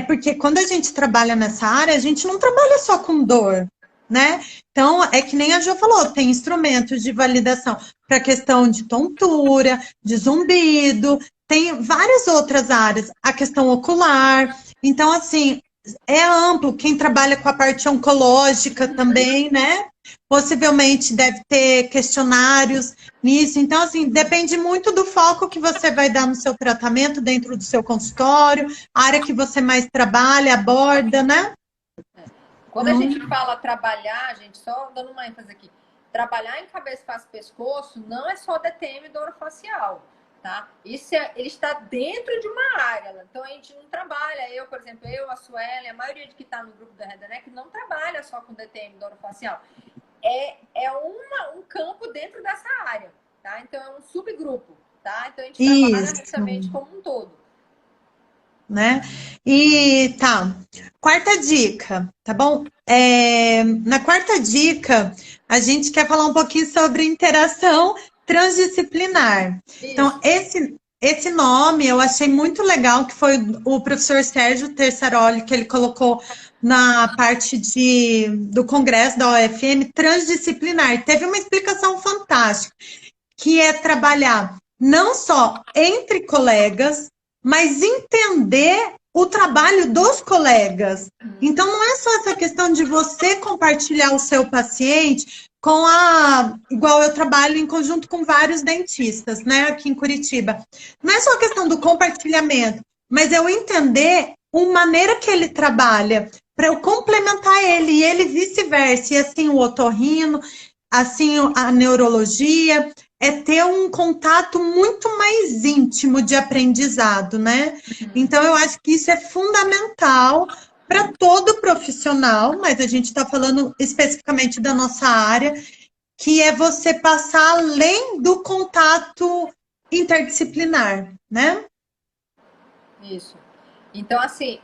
porque quando a gente trabalha nessa área, a gente não trabalha só com dor, né? Então, é que nem a Jo falou, tem instrumentos de validação para questão de tontura, de zumbido, tem várias outras áreas, a questão ocular. Então, assim, é amplo. Quem trabalha com a parte oncológica também, né? Possivelmente deve ter questionários nisso. Então, assim, depende muito do foco que você vai dar no seu tratamento, dentro do seu consultório, a área que você mais trabalha, aborda, né? Quando a gente fala trabalhar, gente, só dando uma ênfase aqui, trabalhar em cabeça, face e pescoço não é só DTM e dor facial, tá? Ele está dentro de uma área. Então, a gente não trabalha, por exemplo, a Suelen, a maioria de que está no grupo da Redanec não trabalha só com DTM e dor facial. É um campo dentro dessa área, tá? Então, é um subgrupo, tá? Então, a gente trabalha justamente como um todo. Né? E tá, quarta dica, tá bom? Na quarta dica, a gente quer falar um pouquinho sobre interação transdisciplinar. Isso. Então, esse nome eu achei muito legal, que foi o professor Sérgio Terçaroli, que ele colocou na parte do congresso da UFM, transdisciplinar. Teve uma explicação fantástica, que é trabalhar não só entre colegas, mas entender o trabalho dos colegas. Então, não é só essa questão de você compartilhar o seu paciente igual eu trabalho em conjunto com vários dentistas, né, aqui em Curitiba. Não é só a questão do compartilhamento, mas eu entender a maneira que ele trabalha, para eu complementar ele, e ele vice-versa, e assim o otorrino, assim a neurologia. é ter um contato muito mais íntimo de aprendizado, né? Então, eu acho que isso é fundamental para todo profissional, mas a gente está falando especificamente da nossa área, que é você passar além do contato interdisciplinar, né? Isso. Então, assim,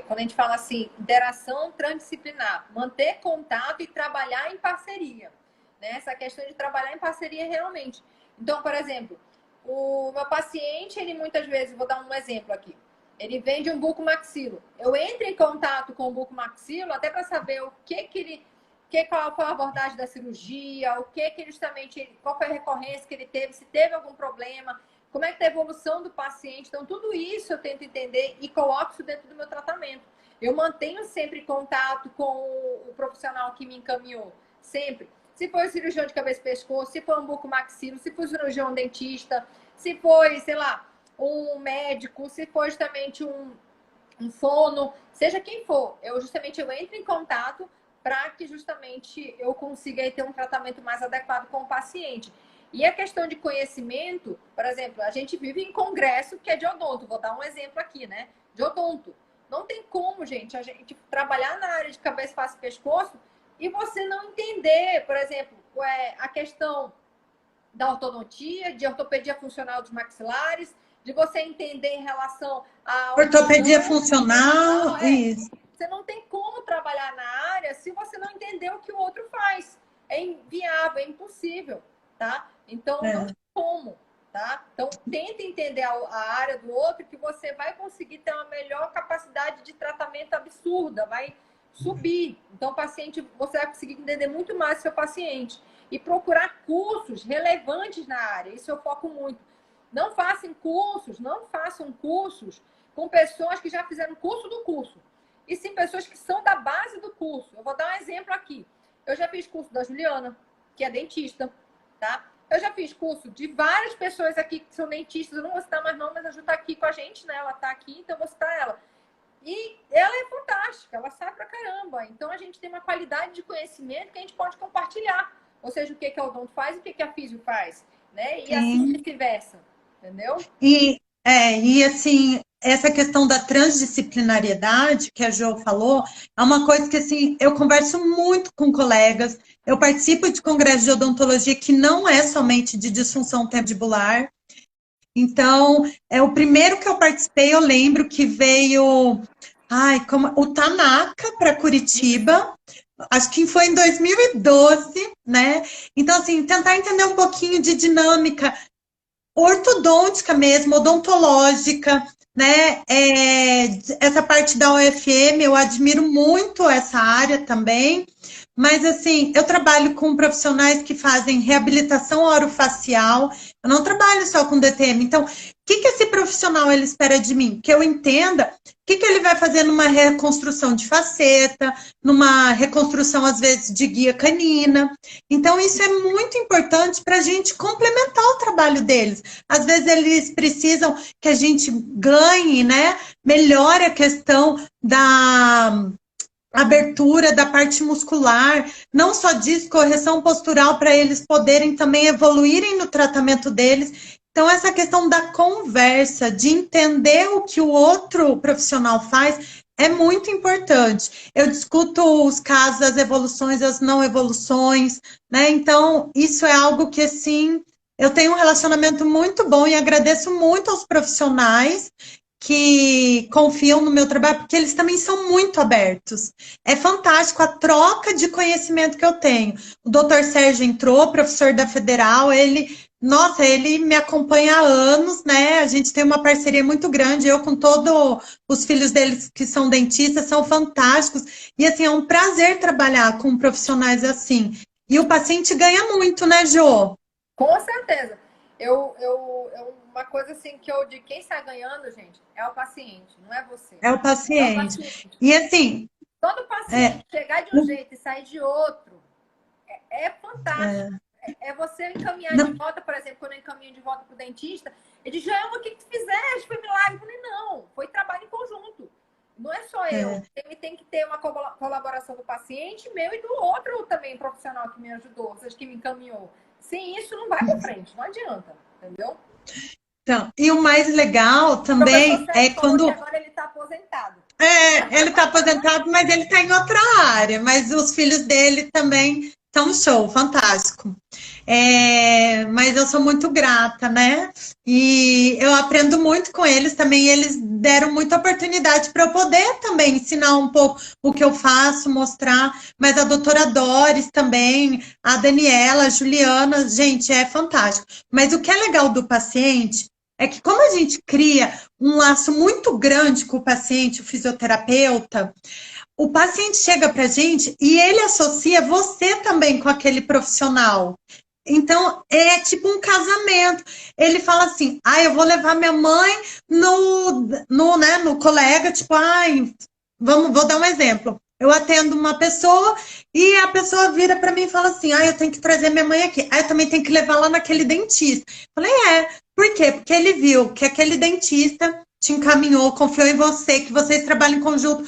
quando a gente fala assim, interação transdisciplinar, manter contato e trabalhar em parceria, né? Essa questão de trabalhar em parceria realmente. Então, por exemplo, o meu paciente, ele muitas vezes, vou dar um exemplo aqui, ele vende um bucomaxilo. Eu entro em contato com o bucomaxilo até para saber o que que ele, qual foi a abordagem da cirurgia, o que que justamente, qual foi a recorrência que ele teve, se teve algum problema, como é que está a evolução do paciente. Então, tudo isso eu tento entender e coloco isso dentro do meu tratamento. Eu mantenho sempre contato com o profissional que me encaminhou, sempre. Se foi cirurgião de cabeça e pescoço, se foi um bucomaxilo, se foi cirurgião dentista, se foi, sei lá, um médico, se foi justamente um fono, seja quem for, eu entro em contato para que justamente eu consiga ter um tratamento mais adequado com o paciente. E a questão de conhecimento, por exemplo, a gente vive em congresso que é de odonto. Vou dar um exemplo aqui, né? De odonto. Não tem como, gente, a gente trabalhar na área de cabeça, face e pescoço e você não entender, por exemplo, a questão da ortodontia, de ortopedia funcional dos maxilares, de você entender em relação à Ortopedia funcional. funcional, isso. Você não tem como trabalhar na área se você não entender o que o outro faz. É inviável, é impossível, tá? Então, não tem como, tá? Então, tenta entender a área do outro que você vai conseguir ter uma melhor capacidade de tratamento absurda, vai subir. Então, o paciente, você vai conseguir entender muito mais o seu paciente. E procurar cursos relevantes na área. Isso eu foco muito. Não façam cursos com pessoas que já fizeram curso do curso. E sim pessoas que são da base do curso. Eu vou dar um exemplo aqui. Eu já fiz curso da Juliana, que é dentista, tá? Eu já fiz curso de várias pessoas aqui que são dentistas. Eu não vou citar mais não, mas a Ju tá aqui com a gente, né? Ela tá aqui, então eu vou citar ela. E ela é fantástica, ela sabe pra caramba. Então a gente tem uma qualidade de conhecimento que a gente pode compartilhar. Ou seja, o que a odonto faz e o que a físio faz, né? E assim vice-versa, entendeu? E assim, essa questão da transdisciplinariedade que a Jo falou, é uma coisa que assim, eu converso muito com colegas, eu participo de congresso de odontologia que não é somente de disfunção mandibular. Então, é o primeiro que eu participei, eu lembro que veio, como o Tanaka para Curitiba, acho que foi em 2012, né? Então, assim, tentar entender um pouquinho de dinâmica ortodôntica mesmo, odontológica, né? Essa parte da UFM, eu admiro muito essa área também, mas assim, eu trabalho com profissionais que fazem reabilitação orofacial, eu não trabalho só com DTM, então, o que esse profissional ele espera de mim? Que eu entenda o que ele vai fazer numa reconstrução de faceta, numa reconstrução, às vezes, de guia canina. Então, isso é muito importante para a gente complementar o trabalho deles. Às vezes eles precisam que a gente ganhe, né? Melhore a questão da abertura da parte muscular, não só disso, correção postural para eles poderem também evoluírem no tratamento deles. Então, essa questão da conversa, de entender o que o outro profissional faz, é muito importante. Eu discuto os casos, as evoluções, as não evoluções, né? Então, isso é algo que, assim, eu tenho um relacionamento muito bom e agradeço muito aos profissionais que confiam no meu trabalho, porque eles também são muito abertos. É fantástico a troca de conhecimento que eu tenho. O doutor Sérgio entrou, professor da Federal, nossa, ele me acompanha há anos, né? A gente tem uma parceria muito grande. Eu, com todos os filhos deles que são dentistas, são fantásticos. E, assim, é um prazer trabalhar com profissionais assim. E o paciente ganha muito, né, Jô? Com certeza. Uma coisa assim que eu de quem está ganhando, gente, é o paciente, não é você. É o É o paciente. paciente. E, assim, Todo paciente chegar de um jeito e sair de outro é fantástico. Você encaminhar de volta, por exemplo, quando eu encaminho de volta para o dentista, ele diz, Joelma, o que tu fizeste? Foi milagre. Eu falei, não, foi trabalho em conjunto. Não é só eu. Tem que ter uma colaboração do paciente, meu e do outro também profissional que me ajudou, ou seja, que me encaminhou. Sem isso não vai para frente, não adianta, entendeu? Então, e o mais legal O professor também é Sérgio falou que quando agora ele está aposentado. ele está aposentado, mas ele está em outra área. Mas os filhos dele também são um show, fantástico. Mas eu sou muito grata, né? E eu aprendo muito com eles também. Eles deram muita oportunidade para eu poder também ensinar um pouco o que eu faço, mostrar. Mas a doutora Doris também, a Daniela, a Juliana, gente, é fantástico. Mas o que é legal do paciente é que, como a gente cria um laço muito grande com o paciente, o fisioterapeuta, o paciente chega para a gente e ele associa você também com aquele profissional. Então, é tipo um casamento. Ele fala assim, eu vou levar minha mãe no colega, tipo, vou dar um exemplo. Eu atendo uma pessoa e a pessoa vira para mim e fala assim, eu tenho que trazer minha mãe aqui. Eu também tenho que levar lá naquele dentista. Falei, por quê? Porque ele viu que aquele dentista te encaminhou, confiou em você, que vocês trabalham em conjunto.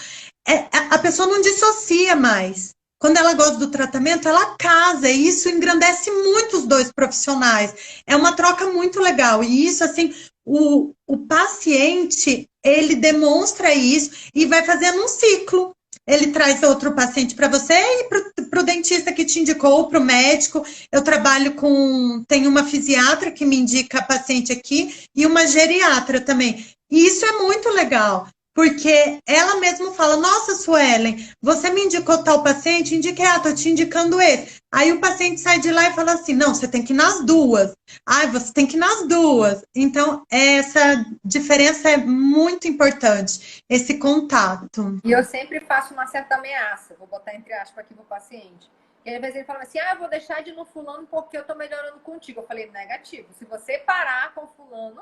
A pessoa não dissocia mais. Quando ela gosta do tratamento, ela casa, e isso engrandece muito os dois profissionais. É uma troca muito legal. E isso, assim, o paciente, ele demonstra isso e vai fazendo um ciclo. Ele traz outro paciente para você e para o dentista que te indicou, para o médico. Eu trabalho tem uma fisiatra que me indica paciente aqui e uma geriatra também. E isso é muito legal, porque ela mesma fala, nossa, Suelen, você me indicou tal paciente? Indiquei, tô te indicando esse. Aí o paciente sai de lá e fala assim, não, você tem que ir nas duas. Você tem que ir nas duas. Então, essa diferença é muito importante, esse contato. E eu sempre faço uma certa ameaça, vou botar entre aspas aqui pro paciente. E às vezes ele fala assim, eu vou deixar de ir no fulano porque eu tô melhorando contigo. Eu falei, negativo. Se você parar com fulano,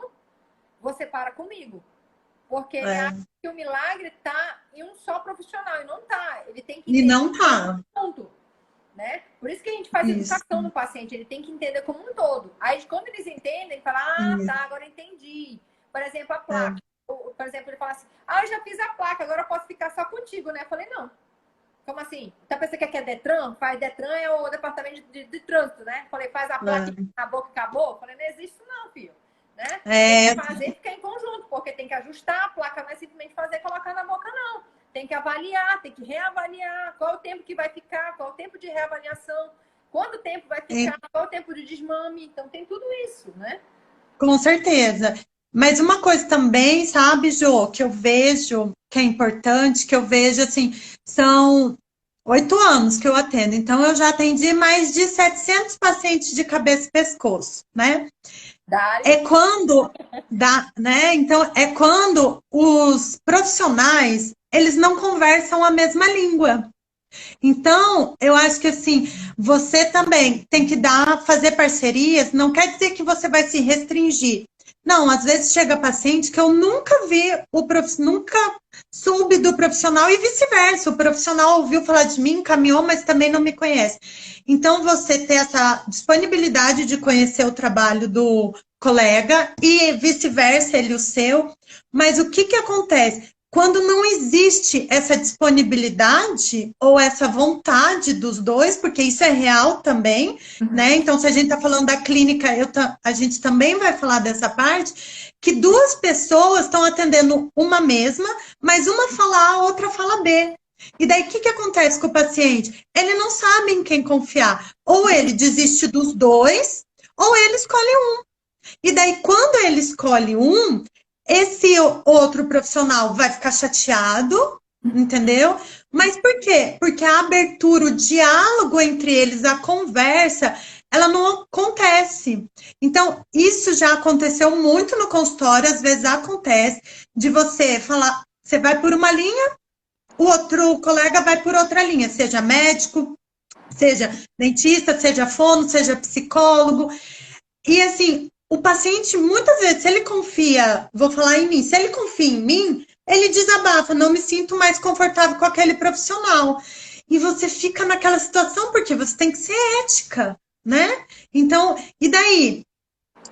você para comigo. Porque ele acha que o milagre tá em um só profissional, e não tá. Ele tem que entender. E não tá. Ponto, né? Por isso que a gente faz educação no paciente, ele tem que entender como um todo. Aí, quando eles entendem, ele fala, tá, agora entendi. Por exemplo, a placa. Por exemplo, ele fala assim, eu já fiz a placa, agora eu posso ficar só contigo, né? Eu falei, não. Como assim? Tá pensando que é Detran? Detran é o departamento de trânsito, né? Eu falei, faz a placa e acabou que acabou? Eu falei, não existe isso não, filho. Né? Tem que fazer e ficar em conjunto, porque tem que ajustar a placa, não é simplesmente fazer e colocar na boca, não. Tem que avaliar, tem que reavaliar qual o tempo que vai ficar, qual o tempo de reavaliação, quanto tempo vai ficar, qual o tempo de desmame. Então, tem tudo isso, né? Com certeza. Mas uma coisa também, sabe, Jô, que eu vejo que é importante, que eu vejo, assim, são 8 anos que eu atendo, então eu já atendi mais de 700 pacientes de cabeça e pescoço, né? Então, é quando os profissionais, eles não conversam a mesma língua. Então, eu acho que assim, você também tem que fazer parcerias, não quer dizer que você vai se restringir. Não, às vezes chega paciente que eu nunca vi, nunca soube do profissional e vice-versa. O profissional ouviu falar de mim, encaminhou, mas também não me conhece. Então, você ter essa disponibilidade de conhecer o trabalho do colega e vice-versa, ele o seu. Mas o que acontece? Quando não existe essa disponibilidade ou essa vontade dos dois, porque isso é real também, né? Então, se a gente está falando da clínica, a gente também vai falar dessa parte, que duas pessoas estão atendendo uma mesma, mas uma fala A, a outra fala B. E daí, o que acontece com o paciente? Ele não sabe em quem confiar. Ou ele desiste dos dois, ou ele escolhe um. E daí, quando ele escolhe um, esse outro profissional vai ficar chateado, entendeu? Mas por quê? Porque a abertura, o diálogo entre eles, a conversa, ela não acontece. Então, isso já aconteceu muito no consultório, às vezes acontece, de você falar, você vai por uma linha, o outro colega vai por outra linha, seja médico, seja dentista, seja fono, seja psicólogo. E assim, o paciente, muitas vezes, se ele confia, vou falar em mim, se ele confia em mim, ele desabafa, não me sinto mais confortável com aquele profissional. E você fica naquela situação porque você tem que ser ética, né? Então, e daí?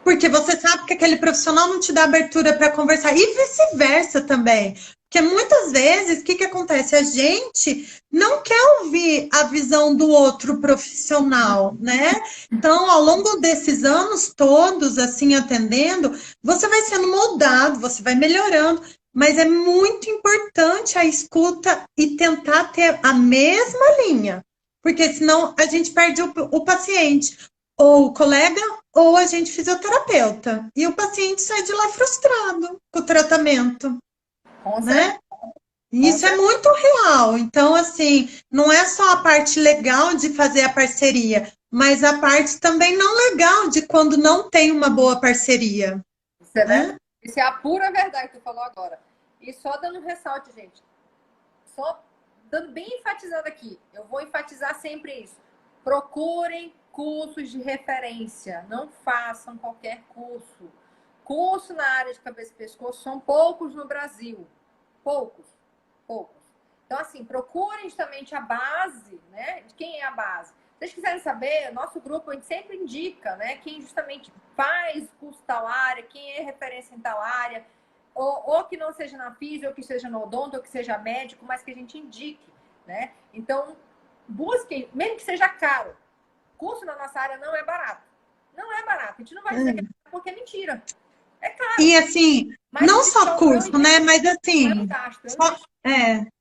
Porque você sabe que aquele profissional não te dá abertura para conversar. E vice-versa também. Porque muitas vezes, o que que acontece? A gente não quer ouvir a visão do outro profissional, né? Então, ao longo desses anos todos, assim, atendendo, você vai sendo moldado, você vai melhorando, mas é muito importante a escuta e tentar ter a mesma linha, porque senão a gente perde o paciente, ou o colega, ou a gente fisioterapeuta, e o paciente sai de lá frustrado com o tratamento, Com certeza. né? Isso é muito real. Então, assim, não é só a parte legal de fazer a parceria, mas a parte também não legal de quando não tem uma boa parceria, Isso é verdade. né? Isso é a pura verdade que tu falou agora. E só dando um ressalto, gente. Só dando bem enfatizado aqui. Eu vou enfatizar sempre isso. Procurem cursos de referência. Não façam qualquer curso. Curso na área de cabeça e pescoço são poucos no Brasil. Poucos. Poucos. Então, assim, procurem justamente a base, né? De quem é a base. Se vocês quiserem saber, nosso grupo a gente sempre indica, né? Quem justamente faz curso tal área, quem é referência em tal área, ou que não seja na física, ou que seja no odonto, ou que seja médico, mas que a gente indique, né? Então, busquem, mesmo que seja caro. Curso na nossa área não é barato. Não é barato. A gente não vai dizer que é barato porque é mentira. É caro. E assim, Mas não assim, só curso, né? Mas não é um assim, gasto, é um só, investimento.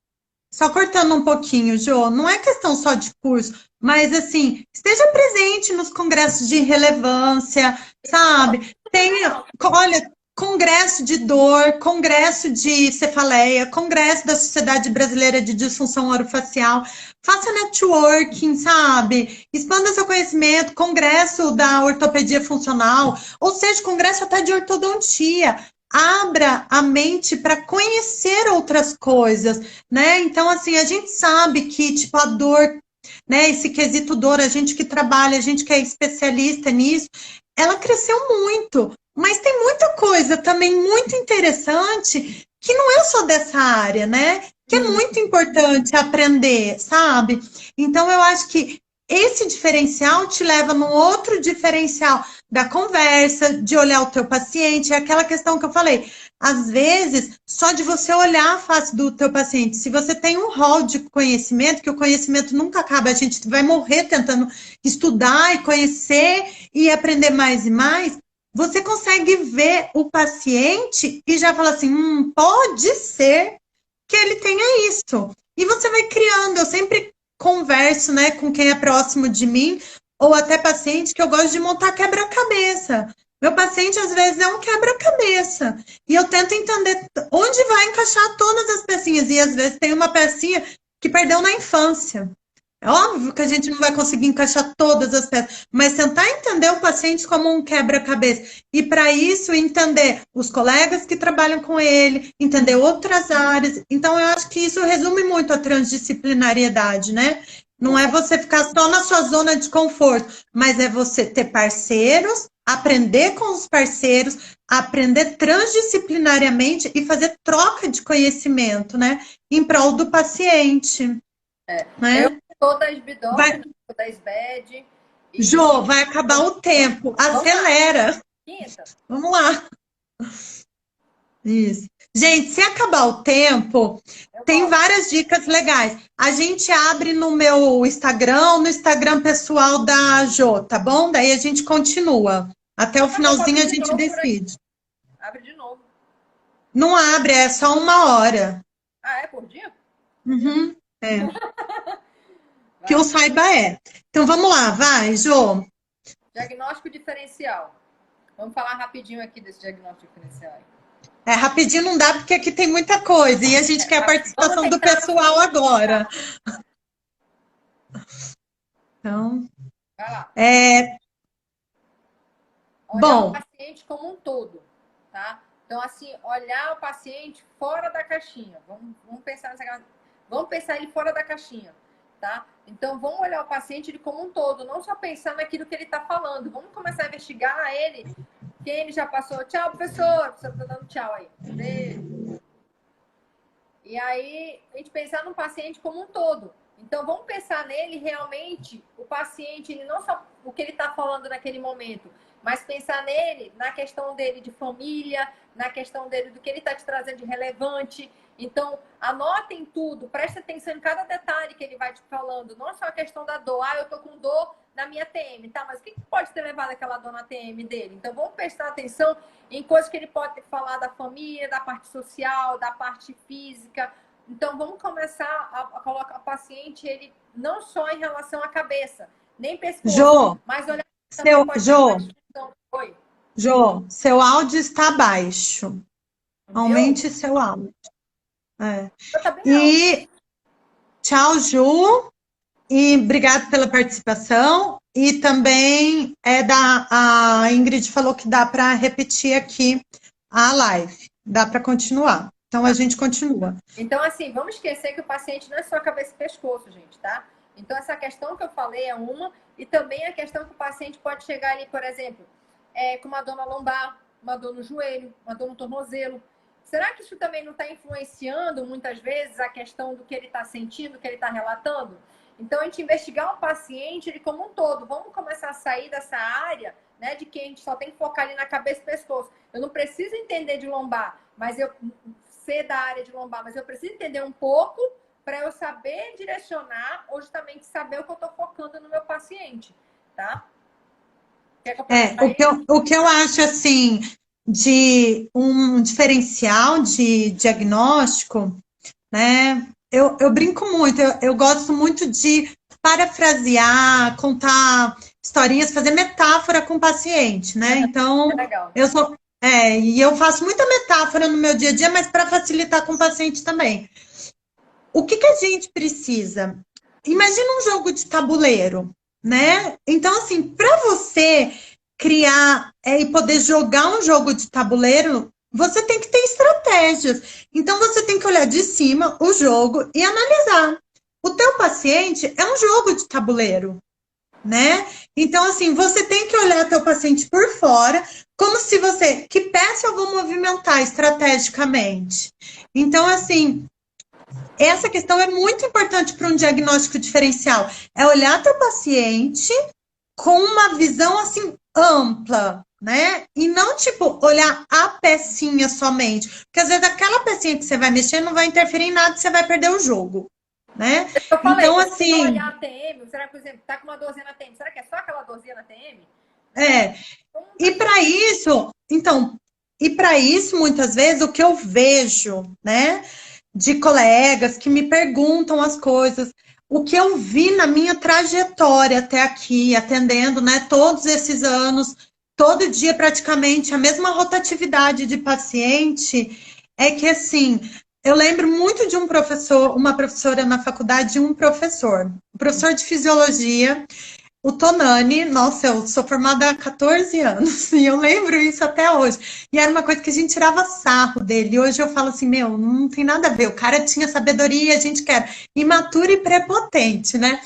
só cortando um pouquinho, Jô, não é questão só de curso, mas assim, esteja presente nos congressos de relevância, sabe? Tenha, olha, congresso de dor, congresso de cefaleia, congresso da Sociedade Brasileira de Disfunção Orofacial, faça networking, sabe? Expanda seu conhecimento, congresso da ortopedia funcional, ou seja, congresso até de ortodontia. Abra a mente para conhecer outras coisas, né? Então, assim, a gente sabe que, tipo, a dor, né? Esse quesito dor, a gente que trabalha, a gente que é especialista nisso, ela cresceu muito, mas tem muita coisa também muito interessante que não é só dessa área, né? Que é muito importante aprender, sabe? Então, eu acho que esse diferencial te leva num outro diferencial da conversa, de olhar o teu paciente, é aquela questão que eu falei. Às vezes, só de você olhar a face do teu paciente, se você tem um rol de conhecimento, que o conhecimento nunca acaba, a gente vai morrer tentando estudar e conhecer e aprender mais e mais, você consegue ver o paciente e já fala assim, pode ser que ele tenha isso. E você vai criando, eu sempre converso, né, com quem é próximo de mim, ou até paciente, que eu gosto de montar quebra-cabeça. Meu paciente, às vezes, é um quebra-cabeça. E eu tento entender onde vai encaixar todas as pecinhas. E, às vezes, tem uma pecinha que perdeu na infância. É óbvio que a gente não vai conseguir encaixar todas as peças, mas tentar entender o paciente como um quebra-cabeça. E, para isso, entender os colegas que trabalham com ele, entender outras áreas. Então, eu acho que isso resume muito a transdisciplinariedade, né? Não é você ficar só na sua zona de conforto, mas é você ter parceiros, aprender com os parceiros, aprender transdisciplinariamente e fazer troca de conhecimento, né? Em prol do paciente, Eu né? sou da SBDOC, Vai, sou da SBED. Jô, E vai acabar o tempo. vamos lá, Acelera. quinta. Vamos lá. Isso. Gente, se acabar o tempo, Eu tem volto. várias dicas legais. A gente abre no meu Instagram, no Instagram pessoal da Jô, tá bom? Daí a gente continua. Até o Eu posso finalzinho a de gente novo por aqui. decide. Abre de novo. Não abre, é só 1 hora. Ah, é por dia? Uhum, é. Vai Que eu lá. saiba é. Então vamos lá, vai, Jô. Diagnóstico diferencial. Vamos falar rapidinho aqui desse diagnóstico diferencial. É, rapidinho não dá, porque aqui tem muita coisa e a gente quer a Vamos participação do tentar. pessoal agora. Então, Vai lá. é, Olhar o bom, paciente como um todo, tá? Então, assim, olhar o paciente fora da caixinha. Vamos pensar nessa. Vamos pensar ele fora da caixinha, tá? Então, vamos olhar o paciente ele como um todo, não só pensar naquilo que ele está falando. Vamos começar a investigar ele, quem ele já passou. Tchau, professor. O professor está dando tchau aí. Beijo. E aí, a gente pensar no paciente como um todo. Então, vamos pensar nele realmente, o paciente, ele não só o que ele está falando naquele momento, mas pensar nele, na questão dele de família, na questão dele do que ele está te trazendo de relevante. Então, anotem tudo, preste atenção em cada detalhe que ele vai te falando, não só a questão da dor. Ah, eu tô com dor na minha TM, tá? Mas o que pode ter levado aquela dor na TM dele? Então, vamos prestar atenção em coisas que ele pode ter falar da família, da parte social, da parte física. Então, vamos começar a colocar o paciente, ele não só em relação à cabeça, nem pescoço, Jô, mas olhar também pode ter uma disfunção. Oi. Jô, seu áudio está baixo. Aumente seu áudio. Tá bem E tchau, Ju. E obrigado pela participação. E também a Ingrid falou que dá para repetir aqui a live. Dá para continuar. Então a gente continua. Então, assim, vamos esquecer que o paciente não é só cabeça e pescoço, gente, tá? Então, essa questão que eu falei é uma, e também a questão que o paciente pode chegar ali, por exemplo, com uma dor na lombar, uma dor no joelho, uma dor no tornozelo. Será que isso também não está influenciando, muitas vezes, a questão do que ele está sentindo, do que ele está relatando? Então, a gente investigar o paciente ele como um todo. Vamos começar a sair dessa área, né, de que a gente só tem que focar ali na cabeça e pescoço. Eu não preciso entender de lombar, mas eu ser da área de lombar, mas eu preciso entender um pouco para eu saber direcionar ou justamente saber o que eu estou focando no meu paciente, tá? O que eu acho, assim, de um diferencial de diagnóstico, né? Eu brinco muito, eu gosto muito de parafrasear, contar historinhas, fazer metáfora com o paciente, né? Então, e eu faço muita metáfora no meu dia a dia, mas para facilitar com o paciente também. O que a gente precisa? Imagina um jogo de tabuleiro, né? Então, assim, para você criar e poder jogar um jogo de tabuleiro, você tem que ter estratégias. Então, você tem que olhar de cima o jogo e analisar. O teu paciente é um jogo de tabuleiro, né? Então, assim, você tem que olhar teu paciente por fora, como se você... Que peça eu vou movimentar estrategicamente? Então, assim... Essa questão é muito importante para um diagnóstico diferencial. É olhar teu paciente com uma visão assim ampla, né? E não tipo olhar a pecinha somente, porque às vezes aquela pecinha que você vai mexer não vai interferir em nada, você vai perder o jogo, né? Eu falei, então assim, olhar a TM, será que, por exemplo, tá com uma dorzinha na TM, será que é só aquela dorzinha na TM? E para isso, então, muitas vezes o que eu vejo, né? De colegas que me perguntam as coisas, o que eu vi na minha trajetória até aqui, atendendo, né, todos esses anos, todo dia praticamente a mesma rotatividade de paciente, é que assim, eu lembro muito de um professor, uma professora na faculdade, um professor de fisiologia, o Tonani. Nossa, eu sou formada há 14 anos e eu lembro isso até hoje. E era uma coisa que a gente tirava sarro dele. E hoje eu falo assim, meu, não tem nada a ver. O cara tinha sabedoria, a gente quer imaturo e prepotente, né?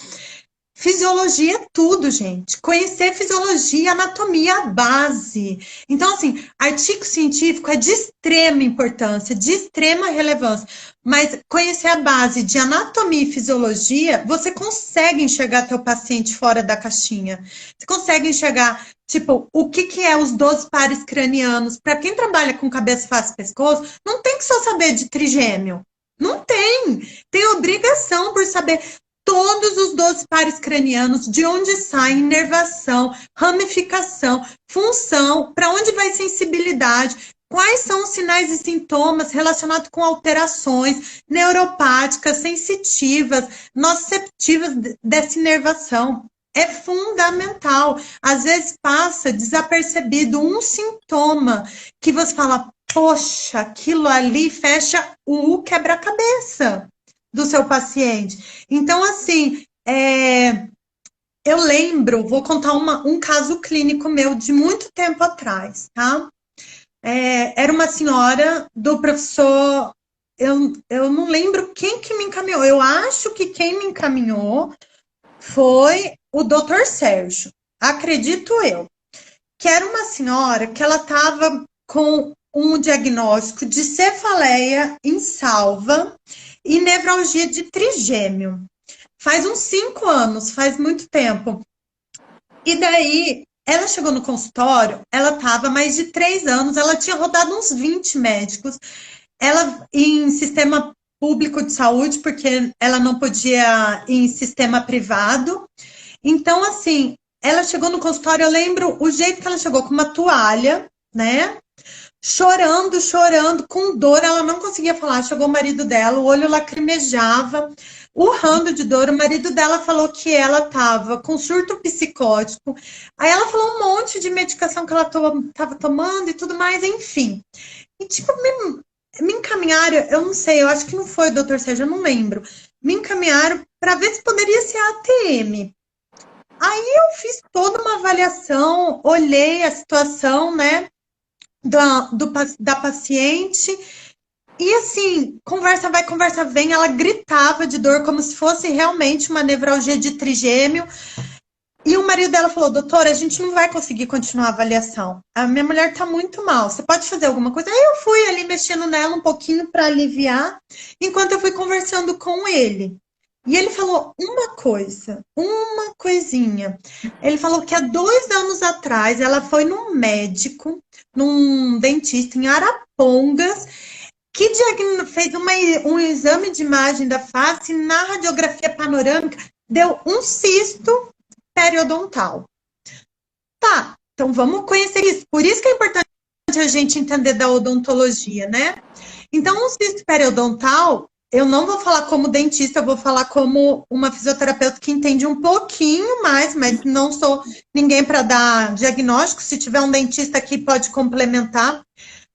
Fisiologia é tudo, gente. Conhecer fisiologia, anatomia, a base. Então, assim, artigo científico é de extrema importância, de extrema relevância. Mas conhecer a base de anatomia e fisiologia, você consegue enxergar teu paciente fora da caixinha. Você consegue enxergar, tipo, o que é os 12 pares cranianos. Para quem trabalha com cabeça, face e pescoço, não tem que só saber de trigêmeo. Não tem. Tem obrigação por saber todos os 12 pares cranianos, de onde sai inervação, ramificação, função, para onde vai sensibilidade, quais são os sinais e sintomas relacionados com alterações neuropáticas, sensitivas, nociceptivas dessa inervação. É fundamental. Às vezes passa desapercebido um sintoma que você fala, poxa, aquilo ali fecha o quebra-cabeça do seu paciente. Então, assim, eu lembro, vou contar um caso clínico meu de muito tempo atrás, tá? Era uma senhora do professor, eu não lembro quem que me encaminhou, eu acho que quem me encaminhou foi o doutor Sérgio, acredito eu, que era uma senhora que ela estava com um diagnóstico de cefaleia insalva e nevralgia de trigêmeo. Faz uns 5 anos, faz muito tempo. E daí, Ela chegou no consultório, ela estava mais de 3 anos, ela tinha rodado uns 20 médicos, ela em sistema público de saúde, porque ela não podia ir em sistema privado. Então, assim, ela chegou no consultório, eu lembro o jeito que ela chegou, com uma toalha, né? Chorando, chorando, com dor, ela não conseguia falar. Chegou o marido dela, o olho lacrimejava, urrando de dor. O marido dela falou que ela estava com surto psicótico. Aí ela falou um monte de medicação que ela estava tomando e tudo mais, enfim. E, tipo, me encaminharam, eu não sei, eu acho que não foi o doutor Sérgio, eu não lembro. Me encaminharam para ver se poderia ser a ATM. Aí eu fiz toda uma avaliação, olhei a situação, né, da paciente, e assim, conversa vai, conversa vem, ela gritava de dor, como se fosse realmente uma nevralgia de trigêmeo. E o marido dela falou, doutora, a gente não vai conseguir continuar a avaliação. A minha mulher tá muito mal, você pode fazer alguma coisa? Aí eu fui ali mexendo nela um pouquinho para aliviar, enquanto eu fui conversando com ele. E ele falou uma coisa, uma coisinha. Ele falou que há 2 anos atrás ela foi num médico, num dentista em Arapongas, que fez um exame de imagem da face, na radiografia panorâmica, deu um cisto periodontal. Tá, então vamos conhecer isso. Por isso que é importante a gente entender da odontologia, né? Então, o cisto periodontal, eu não vou falar como dentista, eu vou falar como uma fisioterapeuta que entende um pouquinho mais, mas não sou ninguém para dar diagnóstico. Se tiver um dentista aqui, pode complementar.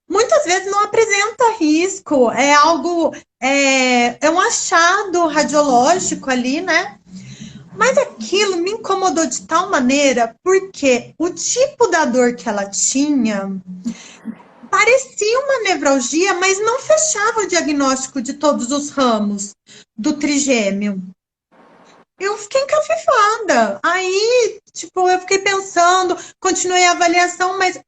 Muitas vezes não apresenta risco, é algo, é um achado radiológico ali, né? Mas aquilo me incomodou de tal maneira, porque o tipo da dor que ela tinha parecia uma nevralgia, mas não fechava o diagnóstico de todos os ramos do trigêmeo. Eu fiquei encafifada. Aí, tipo, eu fiquei pensando, continuei a avaliação, mas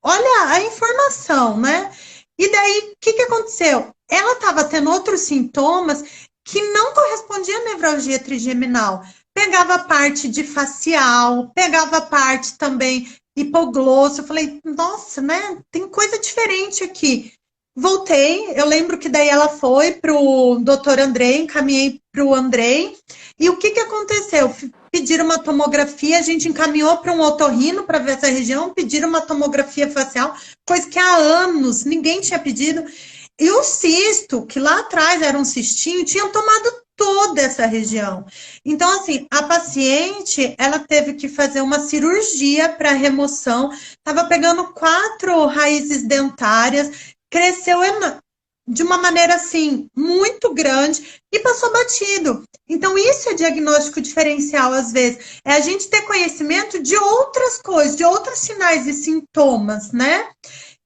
olha a informação, né? E daí, o que aconteceu? Ela estava tendo outros sintomas que não correspondiam à nevralgia trigeminal. Pegava a parte de facial, pegava a parte também hipoglosso. Eu falei, nossa, né? Tem coisa diferente aqui. Voltei, eu lembro que daí ela foi para o doutor Andrei, encaminhei para o Andrei. E o que aconteceu? Pediram uma tomografia, a gente encaminhou para um otorrino para ver essa região, pediram uma tomografia facial, coisa que há anos ninguém tinha pedido. E o cisto, que lá atrás era um cistinho, tinha tomado toda essa região. Então, assim, a paciente, ela teve que fazer uma cirurgia para remoção, estava pegando 4 raízes dentárias, cresceu de uma maneira, assim, muito grande e passou batido. Então, isso é diagnóstico diferencial, às vezes. É a gente ter conhecimento de outras coisas, de outros sinais e sintomas, né?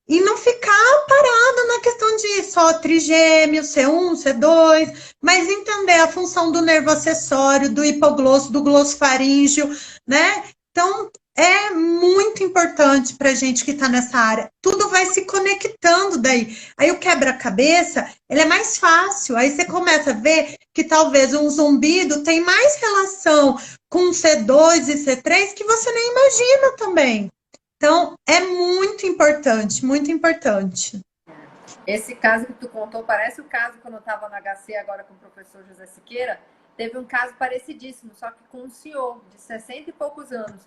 E não ficar parado na questão de só trigêmeo, C1, C2, mas entender a função do nervo acessório, do hipoglosso, do glossofaríngeo, né? Então, é muito importante para a gente que está nessa área. Tudo vai se conectando daí. Aí o quebra-cabeça, ele é mais fácil. Aí você começa a ver que talvez um zumbido tem mais relação com C2 e C3 que você nem imagina também. Então, é muito importante, muito importante. Esse caso que tu contou parece o caso quando eu estava no HC agora com o professor José Siqueira. Teve um caso parecidíssimo, só que com um senhor de 60 e poucos anos.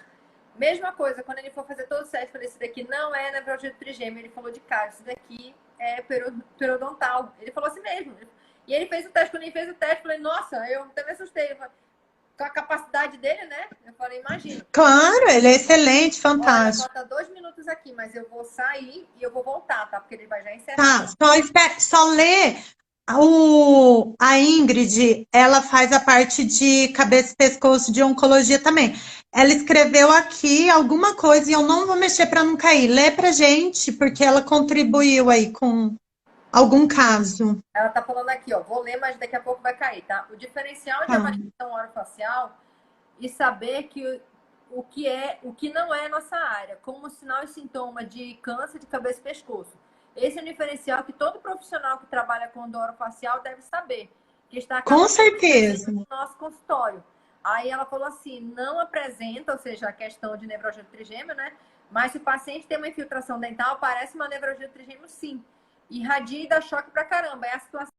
Mesma coisa, quando ele for fazer todo o certo, eu falei, esse daqui não é nevralgia do trigêmeo. Ele falou de cara, esse daqui é periodontal. Ele falou assim mesmo. E ele fez o teste, quando ele fez o teste, eu falei, nossa, eu até me assustei. Eu falei, com a capacidade dele, né? Eu falei, imagina. Claro, ele é excelente, fantástico. Olha, falta 2 minutos aqui, mas eu vou sair e eu vou voltar, tá? Porque ele vai já encerrar. Tá, só lê. A Ingrid, ela faz a parte de cabeça e pescoço de oncologia também. Ela escreveu aqui alguma coisa e eu não vou mexer para não cair. Lê pra gente, porque ela contribuiu aí com algum caso. Ela tá falando aqui, ó. Vou ler, mas daqui a pouco vai cair, tá? O diferencial de avaliação orofacial e saber que o que não é nossa área, como sinal e sintoma de câncer de cabeça e pescoço. Esse é o diferencial que todo profissional que trabalha com dor orofacial deve saber, que está com certeza no nosso consultório. Aí ela falou assim, não apresenta, ou seja, a questão de nevralgia do trigêmeo, né? Mas se o paciente tem uma infiltração dental, parece uma nevralgia do trigêmeo, sim. Irradia e dá choque pra caramba. É a situação